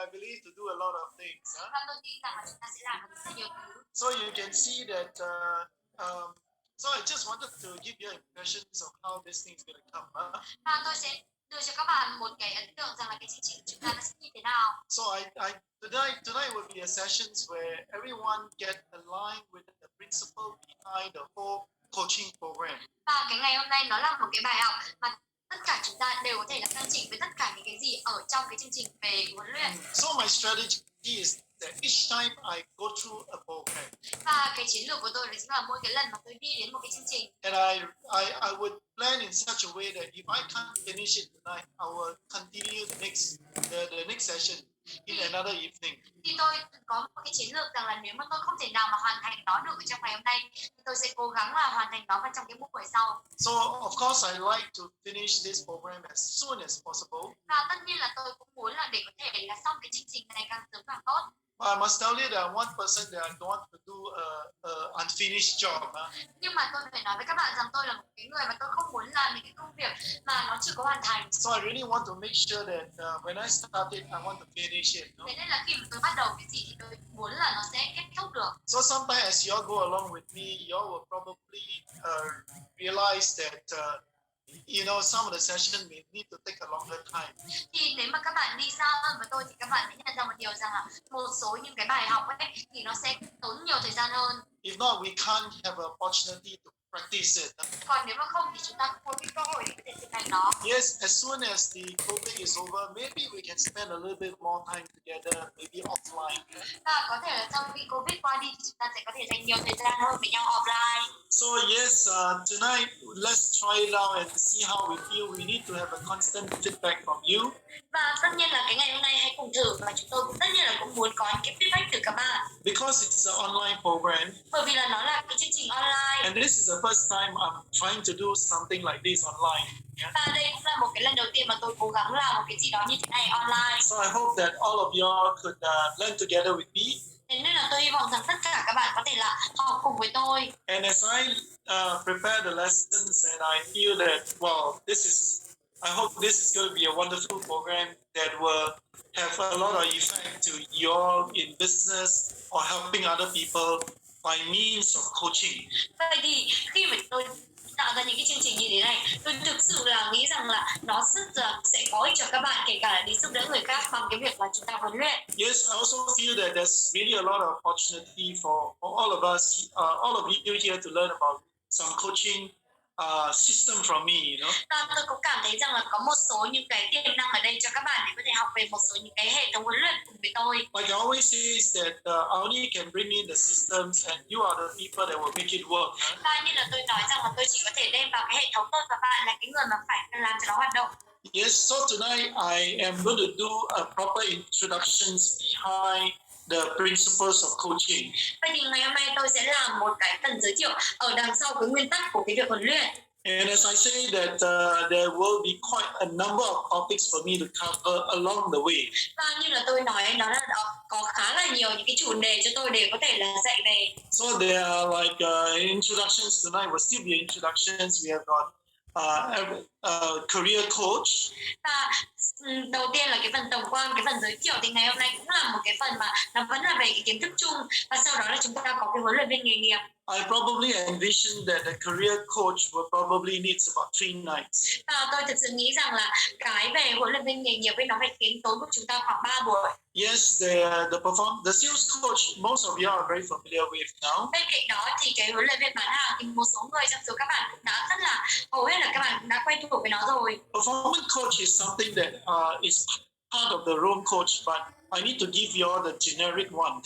I believe to do a lot of things. Và tôi tin rằng là chúng ta sẽ làm được rất là nhiều thứ. So you can see that. So I just wanted to give you impressions of how this thing is going to come. Và tôi sẽ đưa cho các bạn một cái ấn tượng rằng là cái chương trình của chúng ta nó sẽ như thế nào. So tonight will be a sessions where everyone get aligned with the principle behind the whole coaching program. Và cái ngày hôm nay nó là một cái bài học mà tất cả chúng ta đều có thể là căn chỉnh với tất cả những cái gì ở trong cái chương trình về huấn luyện. So my strategy is that each time I go through a program. Và cái chiến lược của tôi là chính là mỗi cái lần mà tôi đi đến một cái chương trình. And I would plan in such a way that if I can't finish it tonight, I will continue the next session in another evening. Thì tôi có một cái chiến lược rằng là nếu mà tôi không thể nào mà hoàn thành nó được ở trong ngày hôm nay, thì tôi sẽ cố gắng là hoàn thành nó vào trong cái buổi sau. So of course I like to finish this program as soon as possible. Và tất nhiên là tôi cũng muốn là để có thể là xong cái chương trình này càng sớm càng tốt. I must tell you that one person that I don't want to do a unfinished job. Nhưng mà tôi phải nói với các bạn rằng tôi là một cái người mà tôi không muốn làm những cái công việc mà nó chưa có hoàn thành. So I really want to make sure that when I start it, I want to finish it. Thế nên là khi mà tôi bắt đầu cái gì thì tôi muốn là nó sẽ kết thúc được. So sometimes as you all go along with me, you all will probably realize that some of the session may need to take a longer time. Thì nếu mà các bạn đi xa hơn với tôi thì các bạn sẽ nhận ra một điều rằng là một số những cái bài học ấy thì nó sẽ tốn nhiều thời gian hơn. If not, we can't have an opportunity to practice it. Còn nếu mà không thì chúng ta không có cái cơ hội để có thể thực hành nó. Yes, as soon as the COVID is over, maybe we can spend a little bit more time together, maybe offline. Và có thể là sau khi Covid qua đi thì chúng ta sẽ có thể dành nhiều thời gian hơn với nhau offline. So yes, tonight let's try it out and see how we feel. We need to have a constant feedback from you. Và tất nhiên là cái ngày hôm nay hãy cùng thử, và chúng tôi cũng tất nhiên là cũng muốn có những cái feedback từ các bạn. Because it's an online program. Bởi vì là nó là cái chương trình online. And this is the first time I'm trying to do something like this online. Yeah? Và đây cũng là một cái lần đầu tiên mà tôi cố gắng làm một cái gì đó như thế này online. So I hope that all of you could learn together with me. Thế nên là tôi hy vọng rằng tất cả các bạn có thể là học cùng với tôi. And as I prepare the lessons, and I feel that, I hope this is going to be a wonderful program that will have a lot of effect to you all in business or helping other people by means of coaching. Vậy thì khi mà tôi tạo ra những cái chương trình như thế này, tôi thực sự là nghĩ rằng là nó rất là sẽ có ích cho các bạn, kể cả là đi giúp đỡ người khác bằng cái việc là chúng ta huấn luyện. Yes, I also feel that there's really a lot of opportunity for all of us, all of you here to learn about some coaching system from me, Và tôi cũng cảm thấy rằng là có một số những cái tiềm năng ở đây cho các bạn để có thể học về một số những cái hệ thống huấn luyện cùng với tôi. Like I always say is that I only can bring in the systems and you are the people that will make it work. Và như là tôi nói rằng là tôi chỉ có thể đem vào cái hệ thống thôi, và bạn là cái người mà phải làm cho nó hoạt động. Yes, so tonight I am going to do a proper introductions behind the principles of coaching. Vậy thì ngày hôm nay tôi sẽ làm một cái phần giới thiệu ở đằng sau cái nguyên tắc của cái việc huấn luyện. And as I say that there will be quite a number of topics for me to cover along the way. Và như là tôi nói, đó là có khá là nhiều những cái chủ đề cho tôi để có thể là dạy về. So there are like introductions tonight will still be introductions. We have got career coach. Và đầu tiên là cái phần tổng quan, cái phần giới thiệu thì ngày hôm nay cũng là một cái phần mà nó vẫn là về cái kiến thức chung, và sau đó là chúng ta có cái huấn luyện viên nghề nghiệp. I probably envision that the career coach will probably needs about 3 nights. Và tôi thực sự nghĩ rằng là cái về huấn luyện viên nghề nghiệp ấy nó phải tiến tốn của chúng ta khoảng 3 buổi. Yes, the sales coach, most of you are very familiar with now. Bên cạnh đó thì cái huấn luyện viên bán hàng thì một số người trong số các bạn cũng đã rất là, hầu hết là các bạn cũng đã quen thuộc với nó rồi. Performance coach is something that is part of the room coach, but I need to give you all the generic one.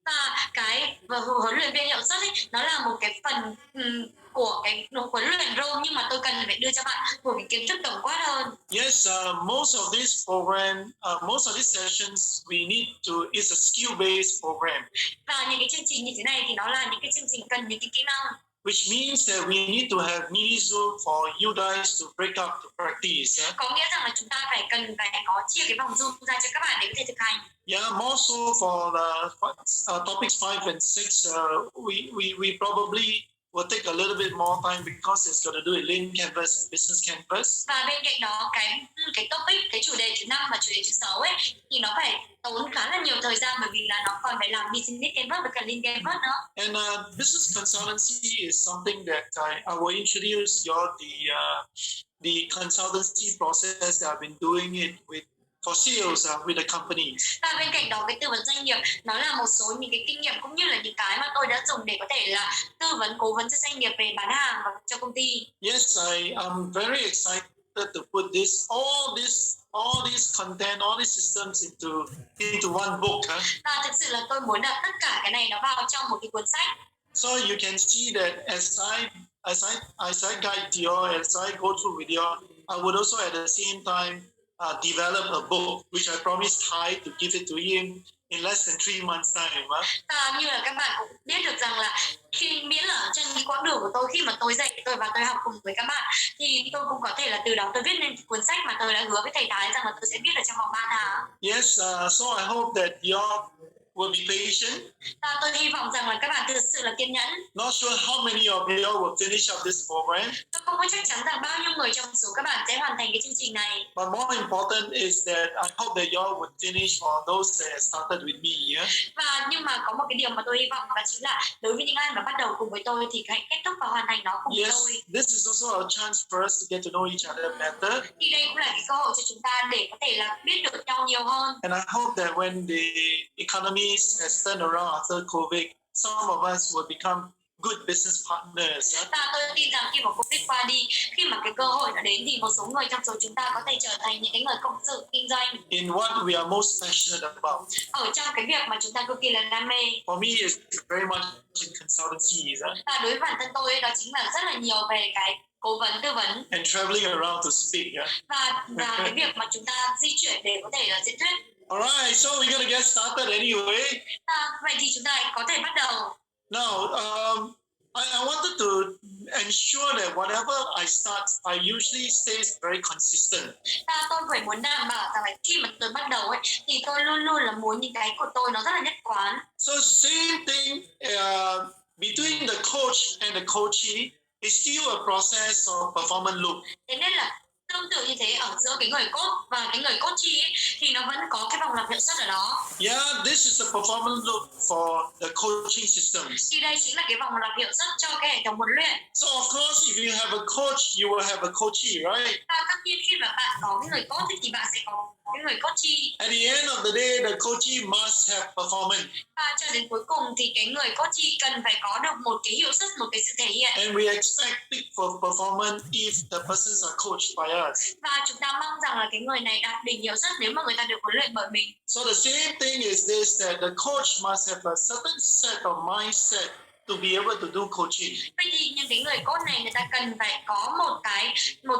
Và cái huấn luyện viên hiệu suất ấy, nó là một cái phần của cái huấn luyện role, nhưng mà tôi cần phải đưa cho bạn một cái kiến thức tổng quát hơn. Yes, most of this program, most of these sessions, we need to is a skill-based program. Và những cái chương trình như thế này thì nó là những cái chương trình cần những cái kỹ năng. Which means that we need to have mini Zoom for you guys to break up to practice. Có nghĩa rằng là chúng ta cần phải có chia cái vòng Zoom ra cho các bạn để có thể thực hành. Yeah, more so for the topics 5 and 6, we probably will take a little bit more time because it's got to do with lean canvas and business canvas. Và bên cạnh đó cái topic, cái chủ đề thứ 5 và chủ đề thứ 6 ấy thì nó phải tốn khá là nhiều thời gian, bởi vì là nó còn phải làm business canvas với cả lean canvas nữa. And business consultancy is something that I will introduce the consultancy process that I've been doing it with for sales with the company. Và bên cạnh đó cái tư vấn doanh nghiệp nó là một số những cái kinh nghiệm cũng như là những cái mà tôi đã dùng để có thể là tư vấn, cố vấn cho doanh nghiệp về bán hàng và cho công ty. Yes, I am very excited to put all this content, all these systems into one book. Và thực sự là tôi muốn đặt tất cả cái này nó vào trong một cái cuốn sách. So you can see that as I guide you, as I go through with you, I would also at the same time develop a book which I promised Ty to give it to him in less than 3 months time. Và như là các bạn cũng biết được rằng là khi miễn là trên cái quãng đường của tôi, khi mà tôi dạy tôi và tôi học cùng với các bạn, thì tôi cũng có thể là từ đó tôi viết lên cuốn sách mà tôi đã hứa với thầy Thái rằng là tôi sẽ viết ở trong vòng 3 tháng. Yes, so I hope that you will be patient. Và tôi hy vọng rằng là các bạn thực sự là kiên nhẫn. Not sure how many of you will finish up this program. Tôi không có chắc chắn rằng bao nhiêu người trong số các bạn sẽ hoàn thành cái chương trình này. But more important is that I hope that you all would finish for those that started with me. Yeah? Và nhưng mà có một cái điều mà tôi hy vọng đó chính là đối với những ai mà bắt đầu cùng với tôi thì hãy kết thúc và hoàn thành nó cùng với Yes, tôi. this is also a chance for us to get to know each other better. Thì đây cũng là cái cơ hội cho chúng ta để có thể là biết được nhau nhiều hơn. And I hope that when the economy has turned around after COVID, some of us will become good business partners. Và tôi tin rằng khi mà Covid qua đi, khi mà cái cơ hội đã đến thì một số người trong số chúng ta có thể trở thành những cái người cộng sự kinh doanh In what we are most passionate about. ở trong cái việc mà chúng ta cực kỳ là đam mê. For me, it's very much in consultancy. Và đối với bản thân tôi đó chính là rất là nhiều về cái cố vấn, tư vấn And traveling around to speak. và cái việc mà chúng ta di chuyển để có thể là diễn thuyết. Alright, so we're gonna get started anyway. Vậy thì chúng ta có thể bắt đầu. Now, I wanted to ensure that whatever I start, I usually stays very consistent. Tôi phải muốn đảm bảo rằng là khi mà tôi bắt đầu ấy thì tôi luôn luôn là muốn những cái của tôi nó rất là nhất quán. So same thing between the coach and the coachee is still a process of performance loop. Thế nên là tương tự như thế ở giữa cái người coach và cái người coachee ấy, thì nó vẫn có cái vòng lặp hiệu suất ở đó. Yeah, this is a performance loop for the coaching systems. Thì đây chính là cái vòng lặp hiệu suất cho cái hệ thống huấn luyện. So of course, if you have a coach, you will have a coachee, right? Và tất nhiên khi mà bạn có cái người coach thì bạn sẽ có cái người coachee. At the end of the day, the coachee must have performance. Và cho đến cuối cùng thì cái người coachee cần phải có được một cái hiệu suất, một cái sự thể hiện. And we expect peak for performance if the persons are coached by us. Và chúng ta mong rằng là cái người này đạt đỉnh hiệu suất nếu mà người ta được huấn luyện bởi mình. So the same thing is this, that the coach must have a certain set of mindset to be able to do coaching. Vậy thì những cái người coach này người ta cần phải có một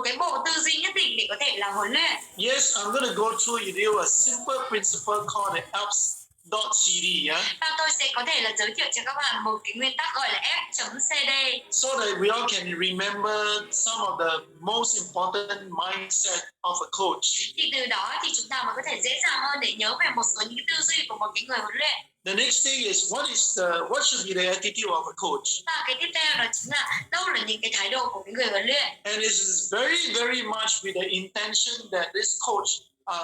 cái bộ tư duy nhất định để có thể là huấn luyện. Yes, I'm going to go through with you a simple principle called the EPS.CD. Yeah? Và tôi sẽ có thể là giới thiệu cho các bạn một cái nguyên tắc gọi là F.CD. So that we all can remember some of the most important mindset of a coach. Thì từ đó thì chúng ta mới có thể dễ dàng hơn để nhớ về một số những cái tư duy của một cái người huấn luyện. The next thing is what should be the attitude of a coach. Và cái tiếp theo đó chính là đâu là những cái thái độ của cái người huấn luyện. And this is very, very much with the intention that this coach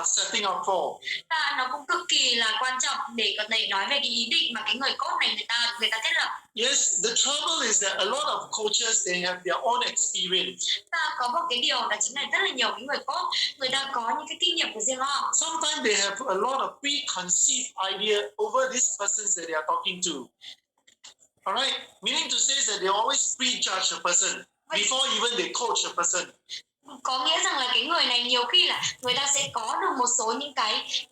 setting up for. Và nó cũng cực kỳ là quan trọng để có thể nói về cái ý định mà cái người coach này người ta thiết lập. Yes, the trouble is that a lot of coaches, they have their own experience. Và có một cái điều đó chính là rất là nhiều cái người coach người ta có những cái kinh nghiệm của riêng họ. Sometimes they have a lot of preconceived idea over these persons that they are talking to. Alright, meaning to say that they always prejudge a person before even they coach a person. Có nghĩa rằng là cái người này nhiều khi là người ta sẽ có được một số những cái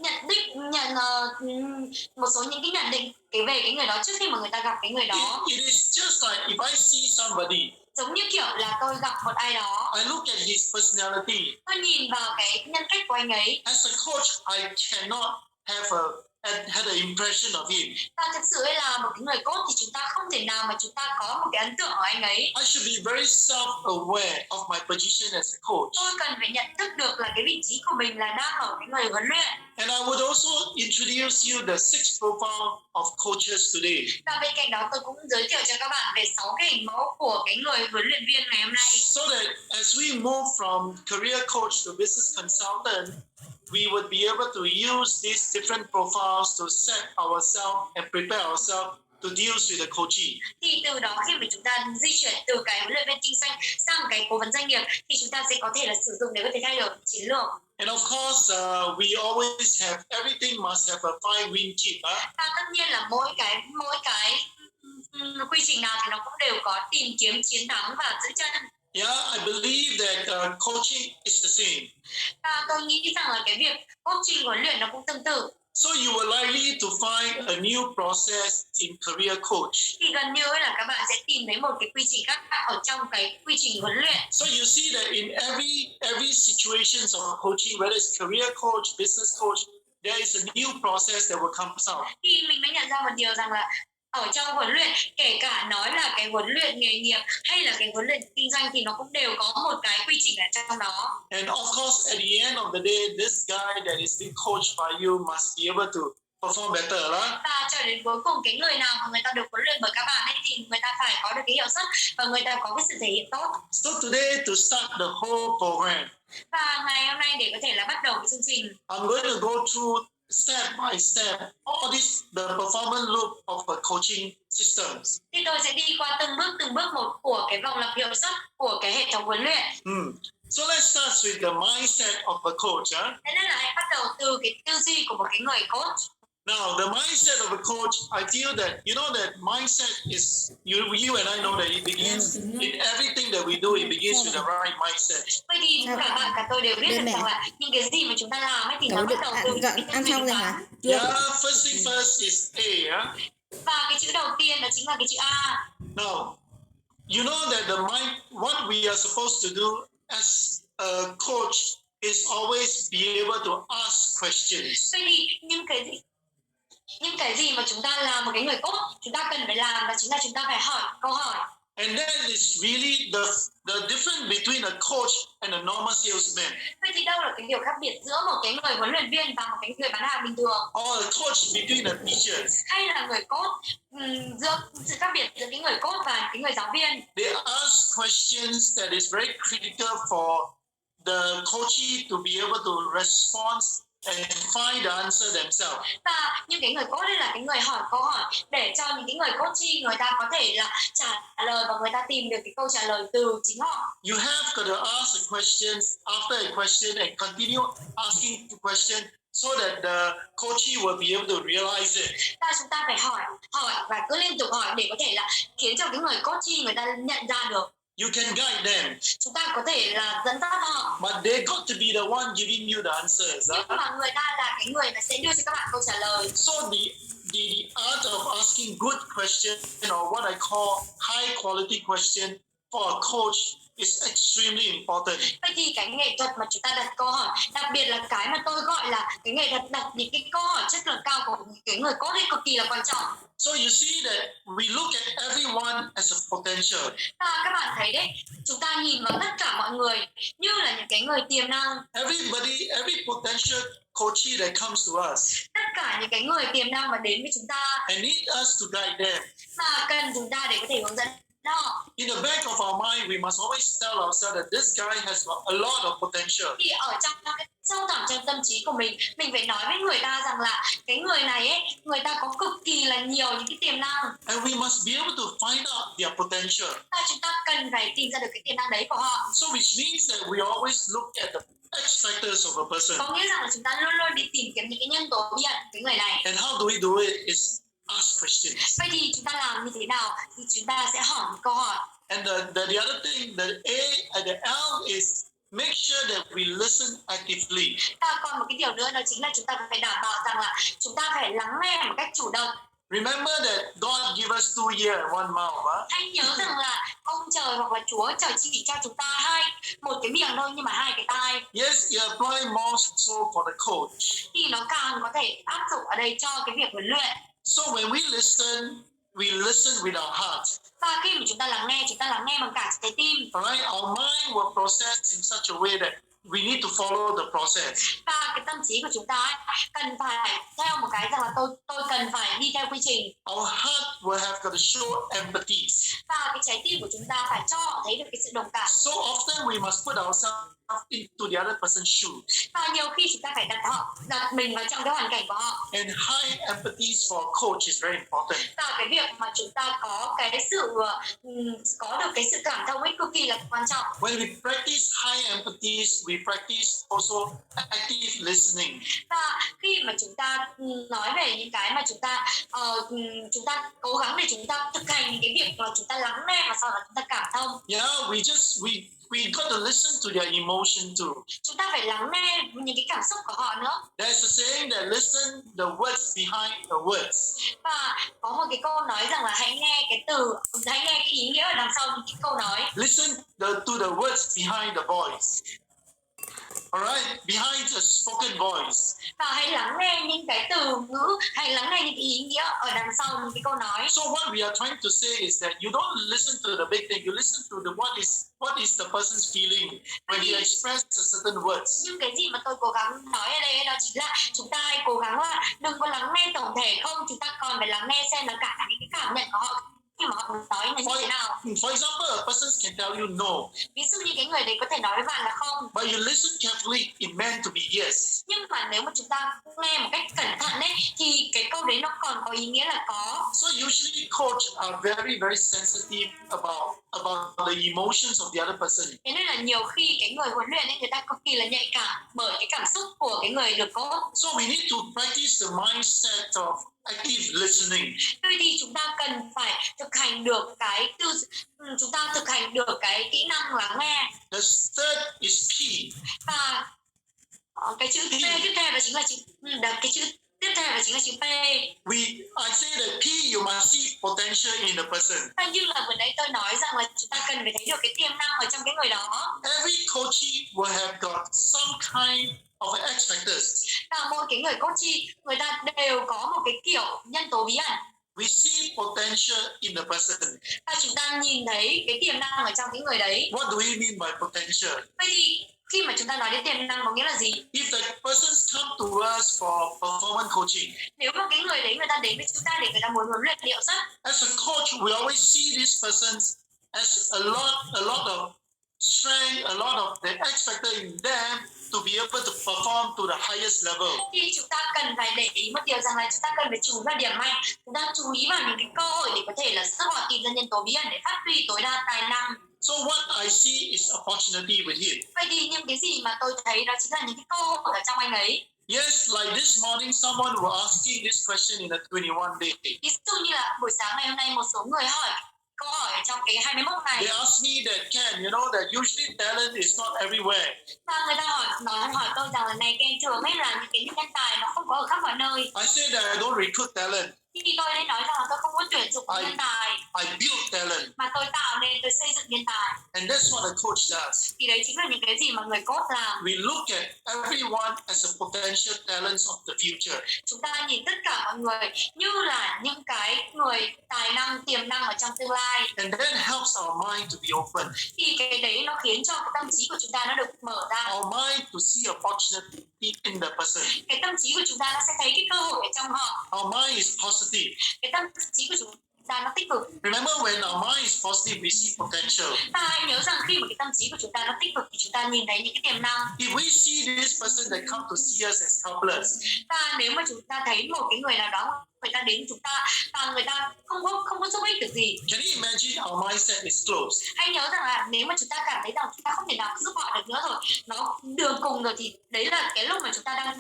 một số những cái nhận định về cái người đó trước khi mà người ta gặp cái người đó. It is just like if I see somebody, giống như kiểu là tôi gặp một ai đó, I look at his personality. tôi nhìn vào cái nhân cách của anh ấy. As a coach, I cannot have had an impression of him. Và thực sự là một cái người coach thì chúng ta không thể nào mà chúng ta có một cái ấn tượng ở anh ấy. I should be very self-aware of my position as a coach. Tôi cần phải nhận thức được là cái vị trí của mình là đang ở cái người huấn luyện. And I would also introduce you the 6 profile of coaches today. Và bên cạnh đó tôi cũng giới thiệu cho các bạn về 6 cái hình mẫu của cái người huấn luyện viên ngày hôm nay. So that as we move from career coach to business consultant, we would be able to use these different profiles to set ourselves and prepare ourselves to deal with the coaching. Thì từ đó khi mà chúng ta di chuyển từ cái huấn luyện viên kinh doanh sang cái cố vấn doanh nghiệp thì chúng ta sẽ có thể là sử dụng để có thể thay đổi chiến lược. And of course, we always have everything must have a fine win chip. Và tất nhiên là mỗi cái quy trình nào thì nó cũng đều có tìm kiếm chiến thắng và giữ chân. Yeah, I believe that coaching is the same. Và tôi nghĩ rằng là cái việc coaching huấn luyện nó cũng tương tự. So you are likely to find a new process in career coach. Thì gần như là các bạn sẽ tìm thấy một cái quy trình khác ở trong cái quy trình huấn luyện. So you see that in every situations of coaching, whether it's career coach, business coach, there is a new process that will come out. Thì mình mới nhận ra một điều rằng là ở trong huấn luyện, kể cả nói là cái huấn luyện nghề nghiệp hay là cái huấn luyện kinh doanh thì nó cũng đều có một cái quy trình ở trong đó. And of course, at the end of the day, this guy that is being coached by you must be able to perform better, right? Và cho đến cuối cùng cái người nào mà người ta được huấn luyện bởi các bạn ấy thì người ta phải có được cái hiệu suất và người ta có cái sự thể hiện tốt. So today, to start the whole program, Và ngày hôm nay để có thể là bắt đầu cái chương trình, I'm going to go through step by step all this the performance loop of a coaching systems. thì tôi sẽ đi qua từng bước một của cái vòng lặp hiệu suất của cái hệ thống huấn luyện. So let's start with the mindset of a coach. Thế nên là hãy bắt đầu từ cái tư duy của một cái người coach. Now, the mindset of a coach, I feel that, you know, that mindset is, you and I know that it begins in everything that we do, it begins with the right mindset. Vậy thì cả bạn cả tôi đều biết được rằng là những cái gì mà chúng ta làm ấy thì nó bắt đầu từ cái tư duy đúng đắn. Yeah, first thing first is A. Yeah? Và cái chữ đầu tiên đó chính là cái chữ A. Now, you know that what we are supposed to do as a coach is always be able to ask questions. Vậy thì những cái gì mà chúng ta là một cái người coach chúng ta cần phải làm đó chính là chúng ta phải hỏi câu hỏi. And that is really the difference between a coach and a normal salesman. Vậy thì đâu là cái điều khác biệt giữa một cái người huấn luyện viên và một cái người bán hàng bình thường? Or a coach between a teacher. Hay là người coach giữa sự khác biệt giữa cái người coach và cái người giáo viên? They ask questions that is very critical for the coachee to be able to respond and find the answer themselves. Và những cái người coach đây là cái người hỏi câu hỏi để cho những cái người coachee người ta có thể là trả lời và người ta tìm được cái câu trả lời từ chính họ. You have got to ask a question after a question and continue asking the question so that the coachee will be able to realize it. Chúng ta phải hỏi và cứ liên tục hỏi để có thể là khiến cho cái người coachee người ta nhận ra được. You can guide them. Chúng ta có thể là dẫn dắt họ. But they got to be the one giving you the answers. Nhưng mà người ta là cái người mà sẽ đưa cho các bạn câu trả lời. So the art of asking good question, or what I call high quality question for a coach is extremely important. Vậy thì cái nghệ thuật mà chúng ta đặt câu hỏi, đặc biệt là cái mà tôi gọi là cái nghệ thuật đặt những cái câu hỏi chất lượng cao của cái người coach ấy cực kỳ là quan trọng. So you see that we look at everyone as a potential. Các bạn thấy đấy, chúng ta nhìn vào tất cả mọi người như là những cái người tiềm năng. Every potential coachee that comes to us. Tất cả những cái người tiềm năng mà đến với chúng ta. And need us to guide them. Mà cần chúng ta để có thể hướng dẫn. In the back of our mind, we must always tell ourselves that this guy has a lot of potential. Thì ở trong cái sâu thẳm trong tâm trí của mình phải nói với người ta rằng là cái người này ấy, người ta có cực kỳ là nhiều những cái tiềm năng. And we must be able to find out their potential. Chúng ta cần phải tìm ra được cái tiềm năng đấy của họ. So which means that we always look at the X factors of a person. Có nghĩa rằng là chúng ta luôn luôn đi tìm kiếm những cái nhân tố bí ẩn của cái người này. And how do we do it? Is ask questions. Vậy thì chúng ta làm như thế nào? Thì chúng ta sẽ hỏi một câu hỏi. And the other thing, the A and the L is make sure that we listen actively. Còn một cái điều nữa đó chính là chúng ta phải đảm bảo rằng là chúng ta phải lắng nghe một cách chủ động. Remember that God gave us 2 ears and 1 mouth. Huh? Hãy nhớ rằng là ông trời hoặc là Chúa trời chỉ cho chúng ta một cái miệng thôi nhưng mà 2 cái tai. Yes, it apply more so for the coach. Thì nó càng có thể áp dụng ở đây cho cái việc huấn luyện. So when we listen with our heart. Và khi mà chúng ta lắng nghe bằng cả trái tim. Alright, our mind will process in such a way that we need to follow the process. Và cái tâm trí của chúng ta cần phải theo một cái rằng là tôi cần phải đi theo quy trình. Our heart will have got to show empathy. Và cái trái tim của chúng ta phải cho họ thấy được cái sự đồng cảm. So often we must put ourselves into the other person's shoes. Và nhiều khi chúng ta phải đặt mình vào trong cái hoàn cảnh của họ. And high empathy for a coach is very important. Và cái việc mà chúng ta có được cái sự cảm thông ấy cực kỳ là quan trọng. When we practice high empathy, we practice also active listening. Và khi mà chúng ta nói về những cái mà chúng ta cố gắng để chúng ta thực hành cái việc là chúng ta lắng nghe và sau đó chúng ta cảm thông. Yeah, we got to listen to their emotion too. Chúng ta phải lắng nghe những cái cảm xúc của họ nữa. There's a saying that listen the words behind the words. Và có một cái câu nói rằng là hãy nghe cái ý nghĩa ở đằng sau những cái câu nói. Listen to the words behind the voice. Alright, behind the spoken voice. Và hãy lắng nghe những cái từ ngữ, hãy lắng nghe những cái ý nghĩa ở đằng sau những cái câu nói. So what we are trying to say is that you don't listen to the big thing, you listen to the what is the person's feeling when he express a certain words. Nhưng cái gì mà tôi cố gắng nói ở đây đó chính là chúng ta hãy cố gắng là đừng có lắng nghe tổng thể không, chúng ta còn phải lắng nghe xem là cả những cái cảm nhận của họ khi mà họ nói là như thế nào. For example, a person can tell you no. Ví dụ như cái người đấy có thể nói với bạn là không. But you listen carefully, it meant to be yes. Nhưng mà nếu mà chúng ta nghe một cách cẩn thận đấy thì cái câu đấy nó còn có ý nghĩa là có. So usually coach are very sensitive about the emotions of the other person. Thế nên là nhiều khi cái người huấn luyện ấy người ta cực kỳ là nhạy cảm bởi cái cảm xúc của cái người được coach. So we need to practice the mindset of active listening. Vậy thì chúng ta cần phải thực hành được cái kỹ năng lắng nghe. The third is P. Và cái chữ P tiếp theo đó chính là chữ P. I say that P you must see potential in the person. Và như là vừa nãy tôi nói rằng là chúng ta cần phải thấy được cái tiềm năng ở trong cái người đó. Every coachee will have got some kind of X factors. Và mỗi cái người coachee người ta đều có một cái kiểu nhân tố bí ẩn. We see potential in the person. Và chúng ta nhìn thấy cái tiềm năng ở trong cái người đấy. What do we mean by potential? Vậy thì khi mà chúng ta nói đến tiềm năng có nghĩa là gì? If the persons come to us for performance coaching, nếu mà cái người đấy người ta đến với chúng ta để người ta muốn huấn luyện điệu sắt, as a coach, we always see these persons as a lot of strength, a lot of the X factor in them to be able to perform to the highest level. Thì chúng ta cần phải để ý một điều rằng là chúng ta cần phải chú ý vào điểm mạnh, chúng ta chú ý vào những cái cơ hội để có thể là giúp họ tìm ra nhân tố bí ẩn để phát huy tối đa tài năng. So what I see is opportunity with him. Vậy thì những cái gì mà tôi thấy đó chính là những cái cơ hội ở trong anh ấy. Yes, like this morning, someone was asking this question in the 21 day. Ví dụ như là buổi sáng ngày hôm nay một số người hỏi câu hỏi trong cái 21 ngày. They asked me that, Ken, you know that usually talent is not everywhere. Và người ta hỏi tôi rằng là này Ken, thường ấy là những cái nhân tài nó không có ở khắp mọi nơi. I say that I don't recruit talent. Thì tôi đã nói rằng là tôi không muốn tuyển dụng nhân tài. I build talent. Mà tôi tạo nên, tôi xây dựng nhân tài. And that's what a coach does. Thì đấy chính là những cái gì mà người coach làm. We look at everyone as a potential talents of the future. Chúng ta nhìn tất cả mọi người như là những cái người tài năng, tiềm năng ở trong tương lai. And that helps our mind to be open. Thì cái đấy nó khiến cho cái tâm trí của chúng ta nó được mở ra. Our mind to see opportunity in the person. Cái tâm trí của chúng ta nó sẽ thấy cái cơ hội ở trong họ. Our mind is positive. Cái tâm trí của chúng ta nó tích cực. Remember, when our mind is positive, we see potential. Ta hãy nhớ rằng khi mà cái tâm trí của chúng ta nó tích cực thì chúng ta nhìn thấy những cái tiềm năng. If we see this person that come to see us as helpless, Nếu mà chúng ta thấy một cái người nào đó người ta đến chúng ta và người ta không có giúp ích được gì. can you imagine our mindset is closed? Hãy nhớ rằng là nếu mà chúng ta cảm thấy rằng chúng ta không thể nào giúp họ được nữa rồi, nó đường cùng rồi, thì đấy là cái lúc mà chúng ta đang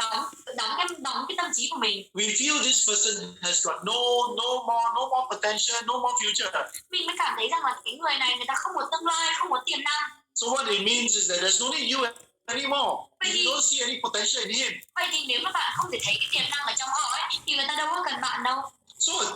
đóng cái tâm trí của mình. We feel this person has got no more potential, no more future. Mình mới cảm thấy rằng là cái người này người ta không có tương lai, không có tiềm năng. So what it means is that there's no need you anymore. If you don't see any potential in him. Vậy thì nếu mà bạn không thể thấy cái tiềm năng ở trong họ ấy, thì người ta đâu có cần bạn đâu. So a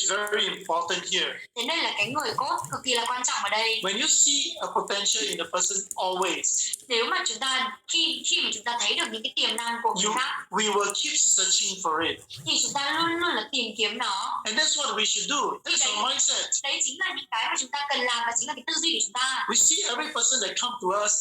is very important here. Thế nên là cái người coach cực kỳ là quan trọng ở đây. When you see a potential in a person always, Nếu mà chúng ta khi mà chúng ta thấy được những cái tiềm năng của người khác, we will keep searching for it. thì chúng ta luôn luôn là tìm kiếm nó. And that's what we should do. That's our mindset. Đấy chính là những cái mà chúng ta cần làm và chính là cái tư duy của chúng ta. We see every person that come to us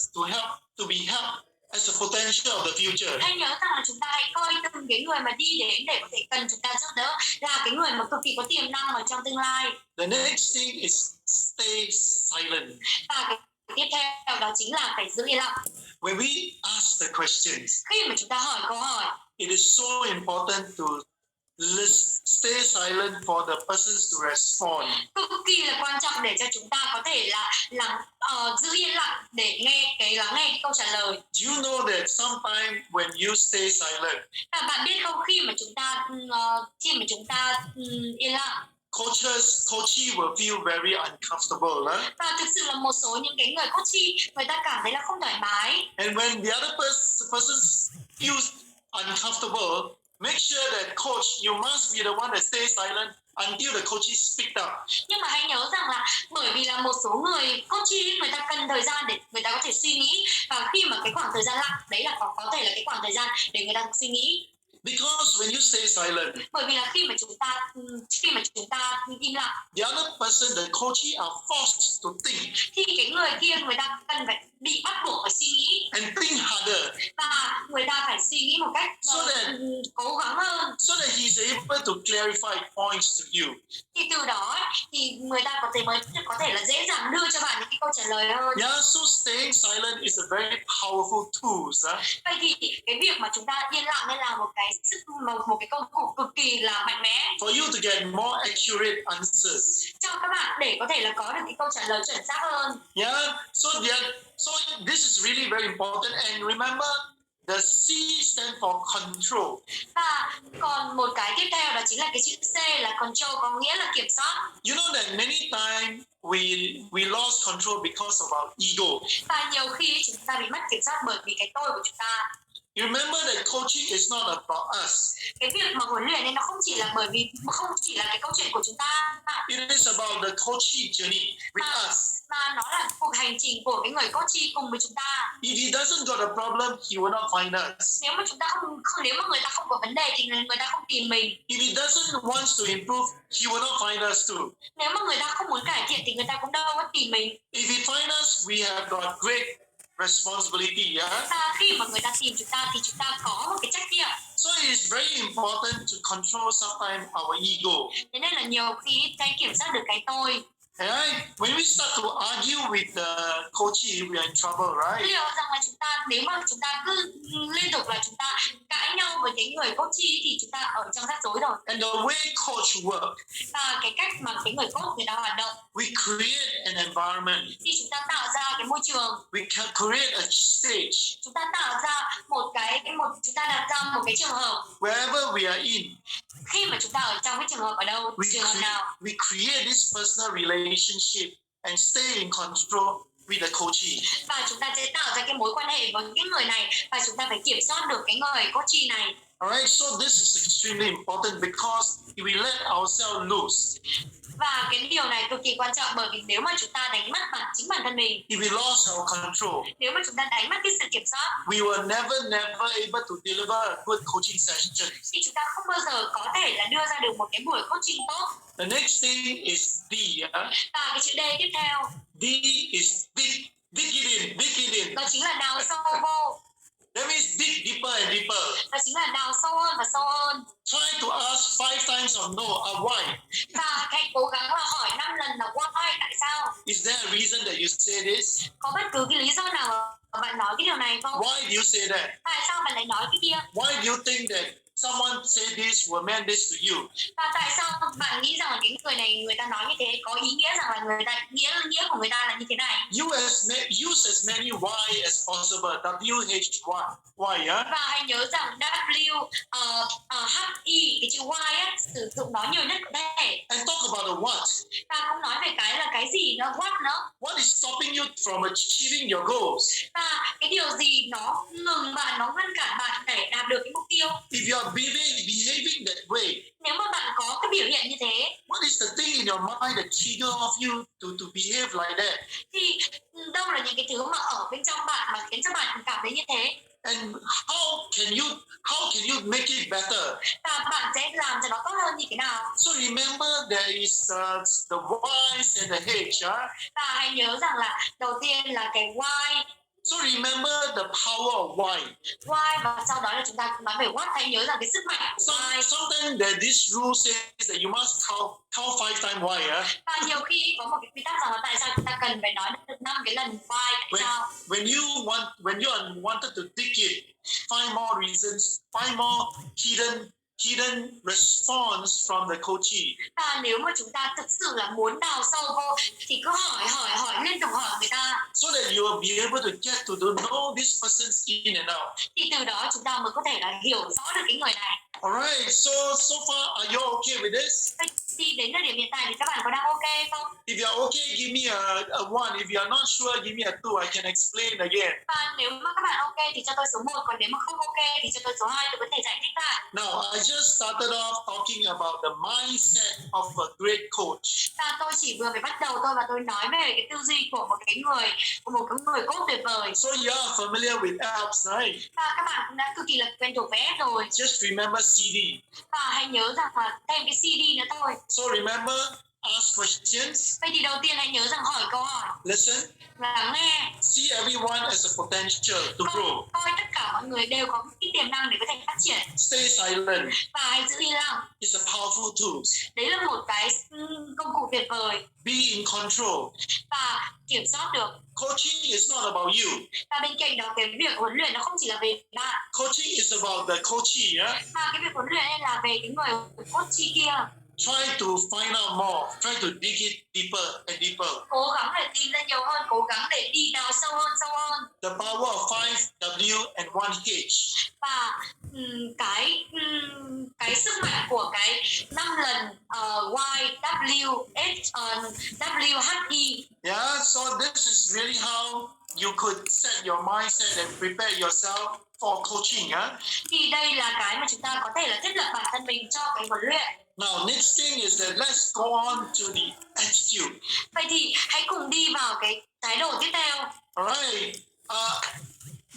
to be helped as a potential of the future. Hãy nhớ rằng là chúng ta hãy coi từng cái người mà đi đến để có thể cần chúng ta giúp đỡ là cái người mà cực kỳ có tiềm năng ở trong tương lai. The next thing is stay silent. Và cái tiếp theo đó chính là phải giữ yên lặng. When we ask the questions, Khi mà chúng ta hỏi câu hỏi, it is so important to stay silent for the persons to respond. cực kỳ là quan trọng để cho chúng ta có thể là giữ yên lặng để lắng nghe cái câu trả lời. Do you know that sometimes when you stay silent, Và bạn biết không, khi mà chúng ta yên lặng, coachee will feel very uncomfortable. và thực sự là một số những cái người coachee người ta cảm thấy là không thoải mái. And when the other person feels uncomfortable, make sure that coach, you must be the one that stays silent until the coachee speak up. Nhưng mà hãy nhớ rằng là bởi vì là một số người coachee người ta cần thời gian để người ta có thể suy nghĩ, và khi mà cái khoảng thời gian lặng đấy là có thể là cái khoảng thời gian để người ta suy nghĩ. Because when you stay silent, Bởi vì là khi mà chúng ta im lặng, the other person, the coachee, are forced to think thì cái người kia người ta cần phải bị bắt buộc phải suy nghĩ, and think harder, và người ta phải suy nghĩ một cách cố gắng hơn, so that he is able to clarify points to you. thì từ đó thì người ta mới có thể là dễ dàng đưa cho bạn những cái câu trả lời hơn. Yeah, so staying silent is a very powerful tool. Vậy thì cái việc mà chúng ta yên lặng nên là một cái công cụ cực kỳ là mạnh mẽ For you to get more accurate answers. cho các bạn để có thể là có được cái câu trả lời chuẩn xác hơn. Yeah, so this is really very important. And remember, the C stands for control. Và còn một cái tiếp theo đó chính là cái chữ C là control, có nghĩa là kiểm soát. You know that many times we lost control because of our ego. Và nhiều khi chúng ta bị mất kiểm soát bởi vì cái tôi của chúng ta. You remember that coaching is not about us. Cái việc mà huấn luyện nên nó không chỉ là cái câu chuyện của chúng ta. It is about the coaching journey with us. Mà nó là cuộc hành trình của cái người coachee cùng với chúng ta. If he doesn't got a problem, he will not find us. Nếu mà người ta không có vấn đề thì người ta không tìm mình. If he doesn't want to improve, he will not find us too. Nếu mà người ta không muốn cải thiện thì người ta cũng đâu có tìm mình. If he find us, we have got great responsibility. Và khi mà người ta tìm chúng ta thì chúng ta có một cái trách nhiệm. So it is very important to control sometimes our ego. Thế nên là nhiều khi cái kiểm soát được cái tôi. Right? When we start to argue with the coachee, we are in trouble, right? Liệu rằng là nếu mà chúng ta cứ liên tục là chúng ta cãi nhau với cái người coachee thì chúng ta ở trong rắc rối rồi. And the way coach work, Và cái cách mà cái người coach người ta hoạt động, we create an environment. thì chúng ta tạo ra cái môi trường, We can create a stage chúng ta tạo ra chúng ta đặt ra một cái trường hợp. wherever we are in. Khi mà chúng ta ở trong cái trường hợp ở đâu, trường hợp nào, We create this personal relationship and stay in control with the coachee. và chúng ta sẽ tạo ra cái mối quan hệ với cái người này, và chúng ta phải kiểm soát được cái người coachee này. Alright, so this is extremely important because if we let ourselves loose, Và cái điều này cực kỳ quan trọng, bởi vì nếu mà chúng ta đánh mất chính bản thân mình, if we lost our control, nếu mà chúng ta đánh mất cái sự kiểm soát, we were never able to deliver a good coaching session. thì chúng ta không bao giờ có thể là đưa ra được một cái buổi coaching tốt. The next thing is D. Và cái chữ D tiếp theo, D is dig it in. đó chính là đào sâu vô. That means dig deeper and deeper. Đó chính là đào sâu hơn và sâu hơn. Try to ask 5 times of no, why? Và hãy cố gắng là hỏi 5 lần là why, tại sao? Is there a reason that you say this? Có bất cứ cái lý do nào mà bạn nói cái điều này không? Why do you say that? Tại sao bạn lại nói cái kia? Why do you think that someone say this will mean this to you? Và tại sao bạn nghĩ rằng là cái người này người ta nói như thế có ý nghĩa rằng là nghĩa của người ta là như thế này? Use as many why as possible. Why, yeah? Và hãy nhớ rằng W-H-I, cái chữ why á, sử dụng nó nhiều nhất có thể. And talk about the what. Và cũng nói về cái là cái gì nó what nữa. What is stopping you from achieving your goals? Và cái điều gì nó ngừng bạn, nó ngăn cản bạn để đạt được cái mục tiêu. If you are behaving that way, Nếu mà bạn có cái biểu hiện như thế, what is in your mind that trigger of you to behave like that? Thì đâu là những cái thứ mà ở bên trong bạn mà khiến cho bạn cảm thấy như thế? And how can you make it better? Và bạn sẽ làm cho nó tốt hơn như thế nào? So remember there is the whys and the H. Và hãy nhớ rằng là đầu tiên là cái why. So remember the power of why. Why và sau đó là chúng ta nói về what. Hãy nhớ rằng cái sức mạnh của why. Sometimes that this rule says that you must count 5 times why. Và nhiều khi có một cái quy tắc rằng là tại sao chúng ta cần phải nói được 5 cái lần why, tại sao? When you wanted to dig it, find more reasons, find more hidden response from the coachee. Và nếu mà chúng ta thực sự là muốn đào sâu vô thì cứ hỏi liên tục hỏi người ta. So that you will be able to get to know this person's in and out. Thì từ đó chúng ta mới có thể là hiểu rõ được cái người này. Alright, so far are you okay with this? Thì đến thời điểm hiện tại thì các bạn có đang ok không? If you are okay, give me a 1. If you are not sure, give me a 2. I can explain again. Và nếu mà các bạn ok thì cho tôi số 1, còn nếu mà không ok thì cho tôi số 2, tôi có thể giải thích lại. Now, I just started off talking about the mindset of a great coach. Và tôi chỉ vừa mới bắt đầu và tôi nói về cái tư duy của một cái người coach tuyệt vời. So you are familiar with apps, right? Và các bạn cũng đã cực kỳ là quen thuộc với app rồi. Just remember CD. Và hãy nhớ rằng là thêm cái CD nữa thôi. So remember, ask questions. Vậy thì đầu tiên hãy nhớ rằng hỏi câu hỏi. Listen. Và lắng nghe. See everyone as a potential to grow. Coi tất cả mọi người đều có cái tiềm năng để có thể phát triển. Stay silent. Và hãy giữ im lặng. It's a powerful tool. Đấy là một cái công cụ tuyệt vời. Be in control. Và kiểm soát được. Coaching is not about you. Và bên cạnh đó cái việc huấn luyện nó không chỉ là về bạn. Coaching is about the coachee. Mà cái việc huấn luyện là về cái người coachee kia. Try to find out more. Try to dig it deeper and deeper. Cố gắng để tìm ra nhiều hơn, cố gắng để đi đào sâu hơn. The power of 5W and 1H. Và cái sức mạnh của cái 5 lần Y, W, H, W, H, E. Yeah, so this is really how you could set your mindset and prepare yourself for coaching. Thì đây là cái mà chúng ta có thể là thiết lập bản thân mình cho cái huấn luyện. Now, next thing is that let's go on to the attitude. Vậy thì hãy cùng đi vào cái thái độ tiếp theo. Alright.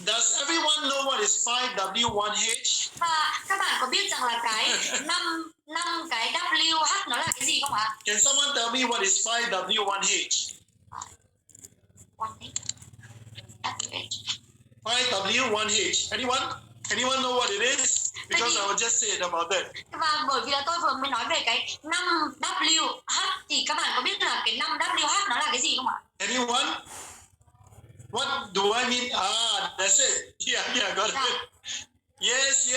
Does everyone know what is 5W, 1H? Và các bạn có biết rằng là cái 5 cái W, H nó là cái gì không ạ? Can someone tell me what is 5W, 1H? 5W, 1H. Anyone know what it is? Because I will just say it about that. Và bởi vì là tôi vừa mới nói về cái 5W, H thì các bạn có biết là cái 5W, H nó là cái gì không ạ? Anyone? What do I mean? That's it. Yeah, got it. Yes.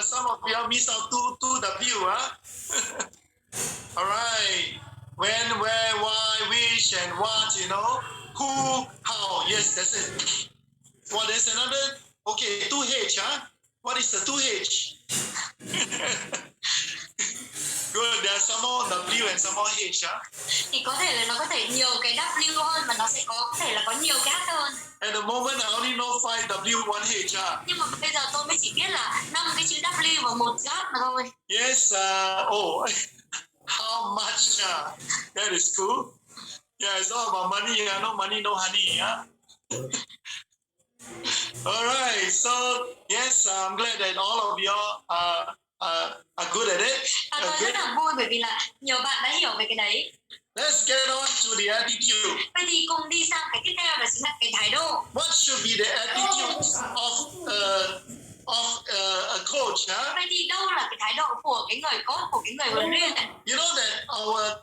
Some of you miss out 2W, All right. When, where, why, which, and what, who, how. Yes, that's it. Well, there's another. Okay, 2H, What is the 2H? Good, there's some more W and some more H, Thì có thể là nó có thể nhiều cái W hơn mà nó sẽ có thể là có nhiều cái H hơn. At the moment, I only know 5W, 1H, Nhưng mà bây giờ tôi mới chỉ biết là 5 cái chữ W và 1 chữ H mà thôi. Yes, how much? That is cool. Yeah, it's all about money. No money, no honey. All right. So yes, I'm glad that all of you are good at it. Tôi rất là vui bởi vì là nhiều bạn đã hiểu về cái đấy. Let's get on to the attitude. Vậy thì cùng đi sang cái tiếp theo là chính là cái thái độ. What should be the attitude of a coach? Vậy thì đâu là cái thái độ của cái người coach, của cái người huấn luyện? You know that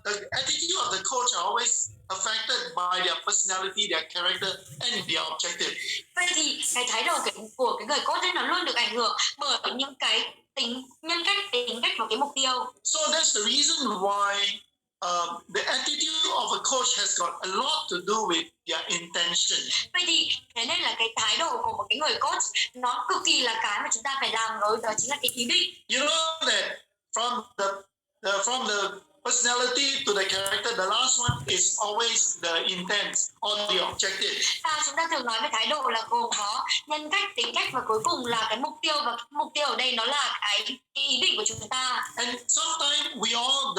the attitude of the coach are always affected by their personality, their character, and their objective. Vậy thì cái thái độ của cái người coach ấy nó luôn được ảnh hưởng bởi những cái nhân cách, tính cách và cái mục tiêu. So that's the reason why the attitude of a coach has got a lot to do with their intention. Vậy thì thế nên là cái thái độ của một cái người coach nó cực kỳ là cái mà chúng ta phải làm rồi, đó chính là cái ý định. You know that from the personality to the character, the last one is always the intent or the objective. Chúng ta thường nói về thái độ là gồm có nhân cách, tính cách và cuối cùng là cái mục tiêu, và mục tiêu ở đây nó là cái ý định của chúng ta. And sometimes we all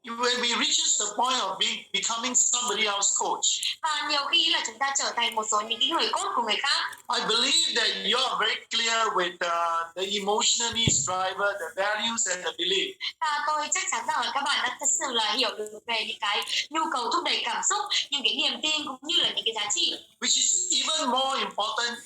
when we reaches the point of becoming somebody else's coach, Và nhiều khi là chúng ta trở thành một số những cái người coach của người khác. I believe that you are very clear with the emotional needs driver, the values and the belief. Và tôi chắc chắn rằng là các bạn đã thật sự là hiểu được về những cái nhu cầu thúc đẩy cảm xúc, những cái niềm tin cũng như là những cái giá trị. Which is even more important.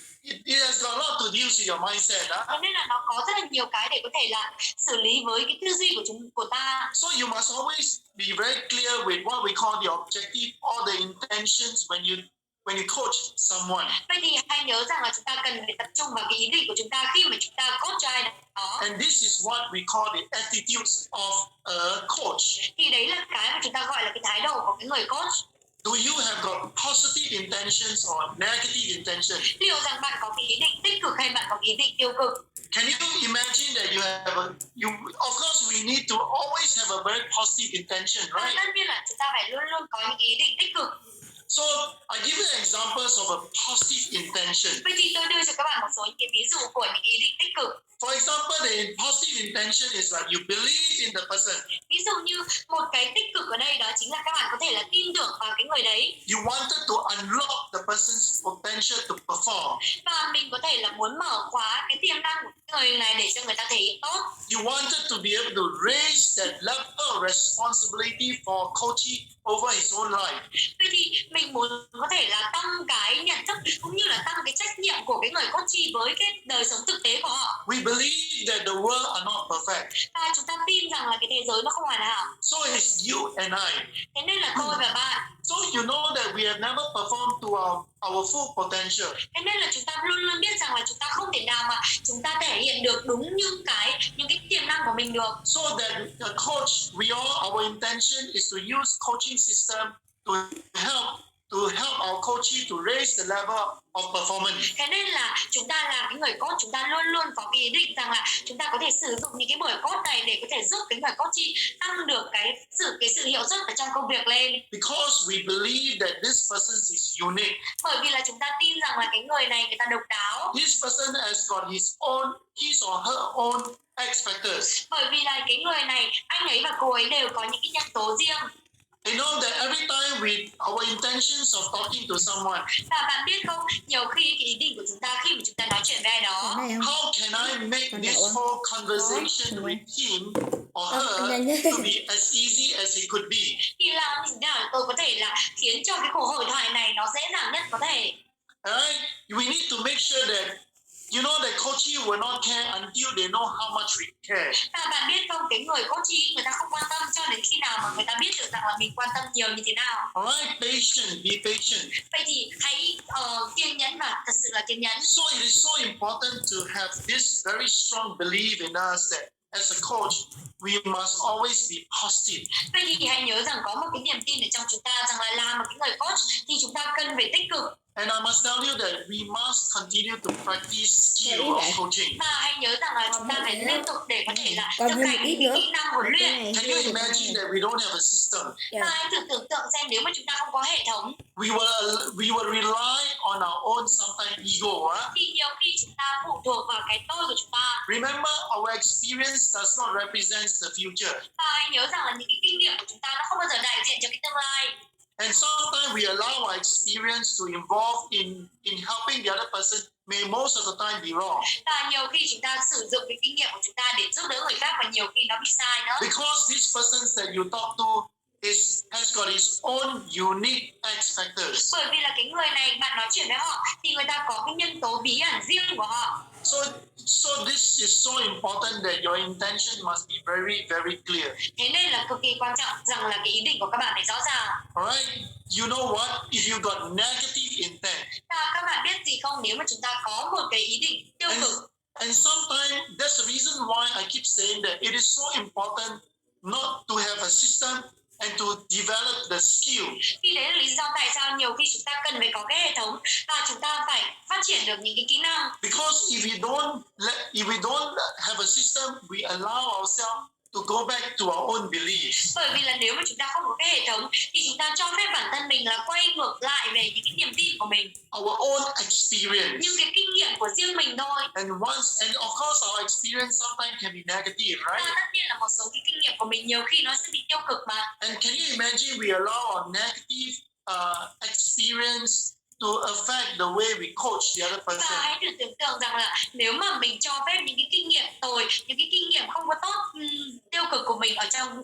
It has got a lot to deal with your mindset. Cho nên là nó có rất là nhiều cái để có thể là xử lý với cái tư duy của ta. So you must always be very clear with what we call the objective or the intentions when you coach someone. Vậy thì hãy nhớ rằng là chúng ta cần phải tập trung vào cái ý định của chúng ta khi mà chúng ta coach cho ai đó. And this is what we call the attitudes of a coach. Thì đấy là cái mà chúng ta gọi là cái thái độ của cái người coach. Do you have got positive intentions or negative intentions? Liệu rằng bạn có cái ý định tích cực hay bạn có cái ý định tiêu cực? Can you imagine that of course we need to always have a very positive intention, right? Tất nhiên là chúng ta phải luôn luôn có những ý định tích cực. So I give you examples of a positive intention. Vậy thì tôi đưa cho các bạn một số những cái ví dụ của những ý định tích cực. For example, the positive intention is that you believe in the person. Ví dụ như một cái tích cực ở đây đó chính là các bạn có thể là tin tưởng vào cái người đấy. You wanted to unlock the person's potential to perform. Và mình có thể là muốn mở khóa cái tiềm năng của người này để cho người ta thấy tốt. You wanted to be able to raise that level of responsibility for coaching over his own life. Vậy thì mình muốn có thể là tăng cái nhận thức cũng như là tăng cái trách nhiệm của cái người coachee với cái đời sống thực tế của họ. We believe that the world are not perfect. Và chúng ta tin rằng là cái thế giới nó không hoàn hảo. So it's you and I. Thế nên là tôi và bạn. So you know that we have never performed to our full potential. Thế nên là chúng ta luôn luôn biết rằng là chúng ta không thể nào mà chúng ta thể hiện được đúng những cái tiềm năng của mình được. So that the coach, our intention is to use coaching system to help our coachee to raise the level of performance. Thế nên là chúng ta làm cái người coach, chúng ta luôn luôn có cái ý định rằng là chúng ta có thể sử dụng những cái buổi coach này để có thể giúp cái người coachee tăng được cái sự hiệu suất ở trong công việc lên. Because we believe that this person is unique. Bởi vì là chúng ta tin rằng là cái người này người ta độc đáo. This person has got his or her own X factors. Bởi vì là cái người này, anh ấy và cô ấy đều có những cái nhân tố riêng. You know that every time our intentions of talking to someone. Và bạn biết không, nhiều khi cái ý định của chúng ta khi mà chúng ta nói chuyện với ai đó. How can I make this whole conversation with him or her to be as easy as it could be? Thì làm thế nào tôi có thể là khiến cho cái cuộc hội thoại này nó dễ dàng nhất có thể. Alright, we need to make sure that you know the coachee will not care until they know how much we care. Và bạn biết không, cái người coachee người ta không quan tâm cho đến khi nào mà người ta biết được rằng là mình quan tâm nhiều như thế nào. Alright, patient, be patient. Vậy thì hãy kiên nhẫn và thật sự là kiên nhẫn. So it is so important to have this very strong belief in us that as a coach, we must always be positive. Vậy thì hãy nhớ rằng có một cái niềm tin ở trong chúng ta rằng là làm một cái người coach thì chúng ta cần phải tích cực. And I must tell you that we must continue to practice skill of coaching. Và hãy nhớ rằng là chúng ta phải liên tục để có thể là thực hành những kỹ năng huấn luyện. Can you imagine that we don't have a system? Và hãy thử tưởng tượng xem nếu mà chúng ta không có hệ thống. We will rely on our own sometimes ego. Thì nhiều khi chúng ta phụ thuộc vào cái tôi của chúng ta. Remember, our experience does not represent the future. Và hãy nhớ rằng là những cái kinh nghiệm của chúng ta nó không bao giờ đại diện cho cái tương lai. And sometimes we allow our experience to involve in helping the other person may most of the time be wrong. Và nhiều khi chúng ta sử dụng cái kinh nghiệm của chúng ta để giúp đỡ người khác và nhiều khi nó bị sai nữa. Because this person that you talk to has got his own unique X factors. Bởi vì là cái người này bạn nói chuyện với họ thì người ta có cái nhân tố bí ẩn riêng của họ. So this is so important that your intention must be very, very clear. Thế nên là cực kỳ quan trọng rằng là cái ý định của các bạn phải rõ ràng. Alright, you know what? If you got negative intent. Và các bạn biết gì không, nếu mà chúng ta có một cái ý định tiêu cực. And sometimes that's the reason why I keep saying that it is so important not to have a system and to develop the skill. Thì đấy là lý do tại sao nhiều khi chúng ta cần phải có cái hệ thống và chúng ta phải phát triển được những cái kỹ năng. Because if we don't have a system, we allow ourselves to go back to our own beliefs. Bởi vì là nếu mà chúng ta không có cái hệ thống thì chúng ta cho phép bản thân mình là quay ngược lại về những cái niềm tin của mình, Our own experience. những cái kinh nghiệm của riêng mình thôi. And of course our experience sometimes can be negative, Và right? tất nhiên là một số cái kinh nghiệm của mình nhiều khi nó sẽ bị tiêu cực mà. And can you imagine we allow our negative experience to affect the way we coach the other Và person? hãy thử tưởng tượng rằng là nếu mà mình cho phép những cái kinh nghiệm tồi, những cái kinh nghiệm không có tốt, tiêu cực của mình ở trong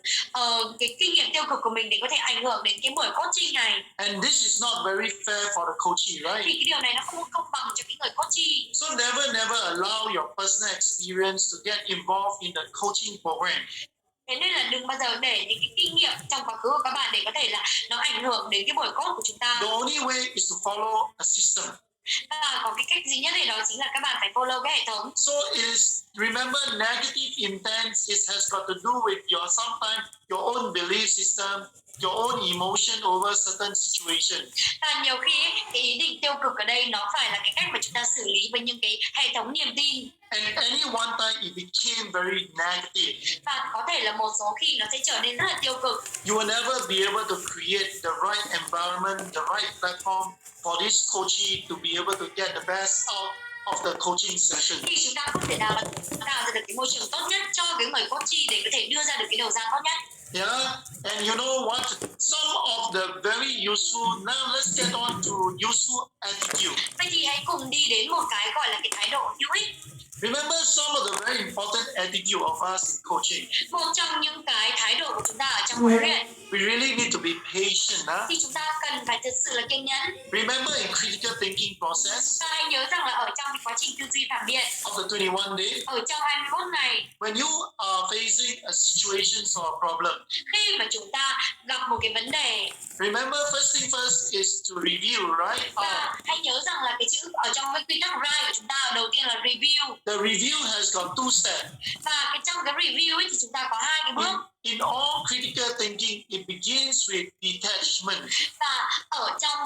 cái kinh nghiệm tiêu cực của mình để có thể ảnh hưởng đến cái buổi coaching này. And this is not very fair for the coachee, Thì right? cái điều này nó không công bằng cho cái người coachee. So never allow your personal experience to get involved in the coaching program. Thế nên là đừng bao giờ để những cái kinh nghiệm trong quá khứ của các bạn để có thể là nó ảnh hưởng đến cái buổi coach của chúng ta. The only way is to follow a system. Và có cái cách duy nhất thì đó chính là các bạn phải follow cái hệ thống. So remember, negative intent has got to do with sometimes your own belief system, your own emotion over certain situation. Và nhiều khi cái ý định tiêu cực ở đây nó phải là cái cách mà chúng ta xử lý với những cái hệ thống niềm tin. And any one time it became very negative. Và có thể là một số khi nó sẽ trở nên rất là tiêu cực. You will never be able to create the right environment, the right platform for this coachee to be able to get the best out of the coaching session. Thì chúng ta không thể nào tạo ra được cái môi trường tốt nhất cho cái người coachee để có thể đưa ra được cái đầu ra tốt nhất. Yeah, and you know what? Some of the very useful. Now let's get on to useful attitude. Vậy thì hãy cùng đi đến một cái gọi là cái thái độ hữu ích. Remember some of the very important attitude of us in coaching. Một trong những cái thái độ của chúng ta ở trong huấn luyện We really need to be patient. thì chúng ta cần phải thực sự là kiên nhẫn. Remember in critical thinking process Ta hãy nhớ rằng là ở trong cái quá trình tư duy phản biện, of the 21 days, ở trong 21 ngày, when you are facing a situation or a problem, khi mà chúng ta gặp một cái vấn đề, remember first thing first is to review, right? ta hãy nhớ rằng là cái chữ ở trong cái quy tắc RISE của chúng ta đầu tiên là review. The review has got two steps. Và cái trong cái review ấy thì chúng ta có hai cái bước. In all critical thinking, it begins with detachment. Và ở trong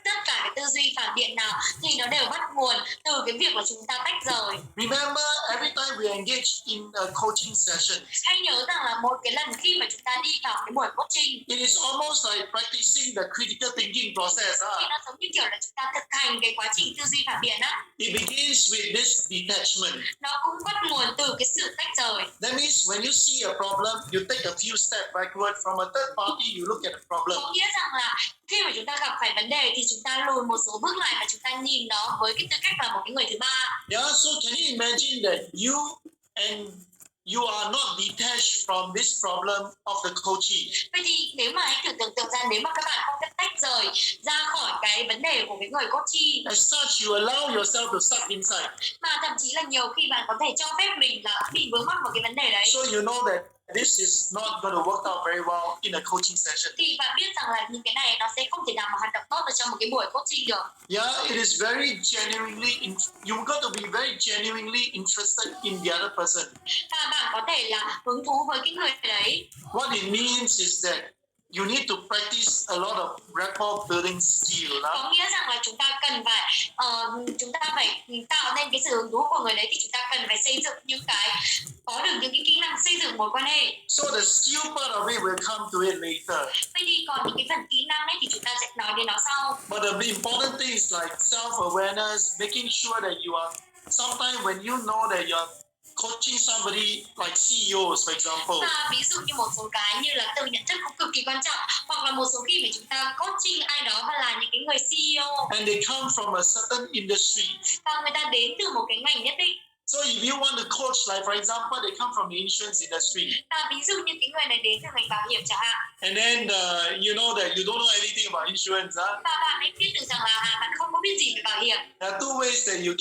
tất cả cái tư duy phản biện nào thì nó đều bắt nguồn từ cái việc là chúng ta tách rời. Remember, every time we engage in a coaching session, Hãy nhớ rằng là một cái lần khi mà chúng ta đi vào cái buổi coaching it is almost like practicing the critical thinking process. thì nó giống như kiểu là chúng ta thực hành cái quá trình tư duy phản biện á. It begins with this detachment. Nó cũng bắt nguồn từ cái sự tách rời. That means when you see a problem, you take a few steps backward. From a third party, you look at the problem. Có nghĩa rằng là khi mà chúng ta gặp phải vấn đề thì chúng ta lùi một số bước lại và chúng ta nhìn nó với cái tư cách là một cái người thứ ba. Yeah, so can you imagine that you are not detached from this problem of the coachee? Vậy thì nếu mà hãy thử tưởng tượng ra nếu mà các bạn không thể tách rời ra khỏi cái vấn đề của cái người coachee, As such, you allow yourself to suck inside. mà thậm chí là nhiều khi bạn có thể cho phép mình là bị vướng mắc vào cái vấn đề đấy. So you know that this is not going to work out very well in a coaching session. Thì bạn biết rằng là những cái này nó sẽ không thể nào mà hoạt động tốt ở trong một cái buổi coaching được. Yeah, it is very you got to be very genuinely interested in the other person. Và bạn có thể là hứng thú với cái người đấy. What it means is that you need to practice a lot of rapport building skill. Có nghĩa rằng là chúng ta phải tạo nên cái sự hứng thú của người đấy thì chúng ta cần phải xây dựng có được những cái kỹ năng xây dựng mối quan hệ. So the skill part of it will come to it later. Vậy thì còn những cái phần kỹ năng ấy thì chúng ta sẽ nói đến nó sau. But the important thing is like self-awareness, making sure that you are. Sometimes when you know that you are coaching somebody like CEOs, for example. Và ví dụ như một số cái như là tự nhận thức cũng cực kỳ quan trọng, hoặc là một số khi mà chúng ta coaching ai đó và là những cái người CEO. And they come from a certain industry. Và người ta đến từ một cái ngành nhất định. So if you want to coach, like for example, they come from the insurance industry. Và ví dụ như cái người này đến từ ngành bảo hiểm chẳng hạn. And then you know that you don't know anything about insurance, Và bạn ấy biết được rằng là bạn không có biết gì về bảo hiểm. There are two ways that you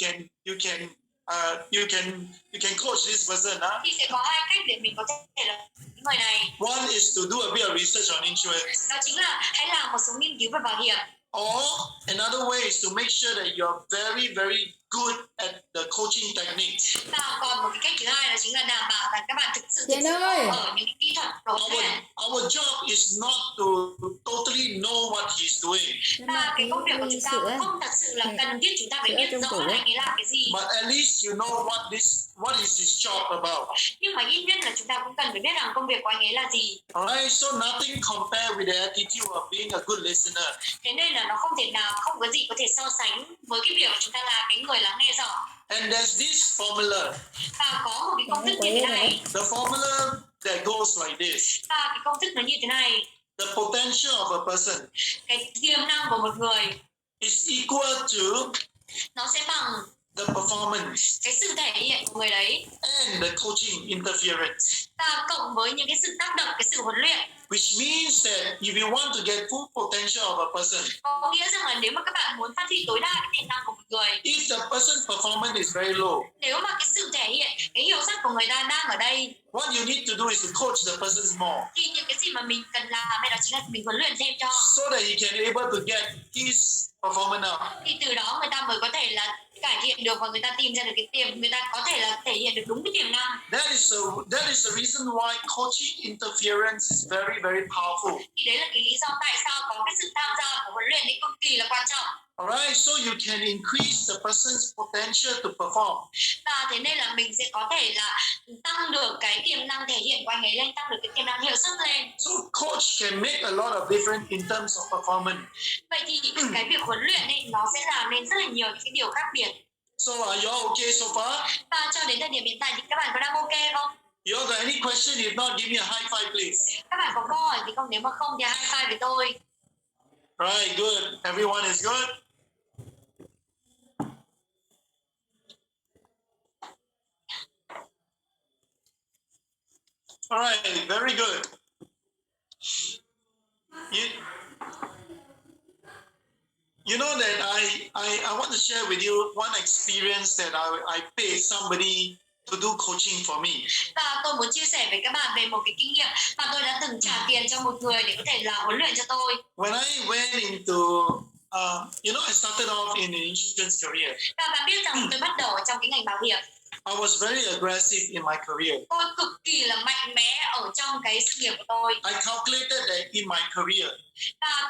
can coach this person. Thì sẽ có hai cách để mình có thể là cái người này. One is to do a bit of research on insurance. Đó chính là hãy làm một số nghiên cứu về bảo hiểm. Or another way is to make sure that you're very, very good at the coaching techniques. Và còn một cái cách thứ hai đó chính là đảm bảo rằng các bạn thực sự ở những kỹ thuật thuật và huấn luyện. Our job is not to totally know what he's doing, Và cái công việc của chúng ta sữa không thật sự là cần thiết chúng ta phải sữa biết trong rõ tủ là ấy. anh ấy làm cái gì. but at least you know what is his job about. Nhưng mà ít nhất là chúng ta cũng cần phải biết rằng công việc của anh ấy là gì. Alright, so nothing compared with the attitude of being a good listener. Thế nên là nó không có gì có thể so sánh với cái việc mà chúng ta là cái người lắng nghe giỏi. And there's this formula. Và có một cái công thức như thế này. The formula that goes like this. Và cái công thức nó như thế này. The potential of a person Cái tiềm năng của một người is equal to nó sẽ bằng the performance cái sự thể hiện của người đấy and the coaching interference. và cộng với những cái sự tác động, cái sự huấn luyện. Which means that if you want to get full potential of a person, Có nghĩa rằng là nếu mà các bạn muốn phát huy tối đa cái tiềm năng của một người, if the person's performance is very low, nếu mà cái sự thể hiện, cái hiệu suất của người ta đang ở đây, what you need to do is to coach the person more, thì những cái gì mà mình cần làm hay đó chính là mình huấn luyện thêm cho, so that he can able to get his performance up. thì từ đó người ta mới có thể là cải thiện được và người ta tìm ra được cái người ta có thể là thể hiện được đúng cái tiềm năng. That is the reason why coaching interference is very, very powerful. Thì đấy là cái lý do tại sao có cái sự tham gia của huấn luyện ấy cực kỳ là quan trọng. Alright, so you can increase the person's potential to perform. Và thế nên là mình sẽ có thể là tăng được cái tiềm năng thể hiện của anh ấy lên, tăng được cái tiềm năng hiệu suất lên. So coach can make a lot of difference in terms of performance. Vậy thì cái việc huấn luyện ấy nó sẽ làm nên rất là nhiều những cái điều khác biệt. So are you all okay so far? Và cho đến thời điểm hiện tại thì các bạn có đang ok không? You all got any question? If not, give me a high five, please. Các bạn có câu hỏi gì không? Nếu mà không thì high five với tôi. Right, good. Everyone is good? Alright, very good. You know that I want to share with you one experience that I paid somebody to do coaching for me. Và tôi muốn chia sẻ với các bạn về một cái kinh nghiệm mà tôi đã từng trả tiền cho một người để có thể là huấn luyện cho tôi. When I went into, I started off in the insurance career. Và bạn biết rằng tôi bắt đầu ở trong cái ngành bảo hiểm. I was very aggressive in my career. Tôi cực kỳ là mạnh mẽ ở trong cái sự nghiệp của tôi. I calculated that in my career, Và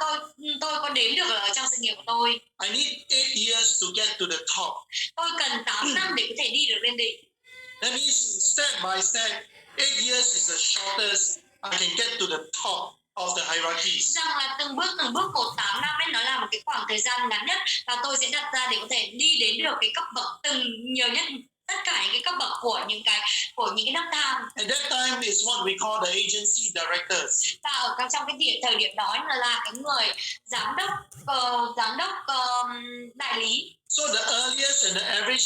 tôi có đếm được là ở trong sự nghiệp của tôi, I need 8 years to get to the top. tôi cần 8 năm để có thể đi được lên đỉnh. That means step by step, 8 years is the shortest I can get to the top of the hierarchies. Rằng là từng bước một 8 năm ấy nó là một cái khoảng thời gian ngắn nhất và tôi sẽ đặt ra để có thể đi đến được cái cấp bậc nhiều nhất, tất cả những cái cấp bậc của những cái nấc thang. At that time is what we call the agency directors. Và ở trong cái thời điểm đó là cái người giám đốc đại lý. So the earliest and the average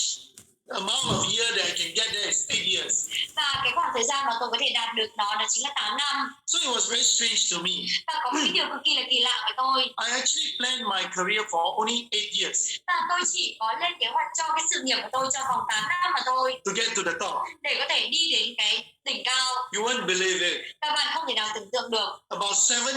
amount of year that I can get there is 8 years. Và cái khoảng thời gian mà tôi có thể đạt được đó chính là 8 năm. So it was very strange to me. Và có một cái điều cực kỳ là kỳ lạ với tôi. I actually planned my career for only 8 years Và tôi chỉ có lên kế hoạch cho cái sự nghiệp của tôi trong vòng 8 năm mà thôi, to get to the top. để có thể đi đến cái đỉnh cao. You won't believe it. Các bạn không thể nào tưởng tượng được. About 7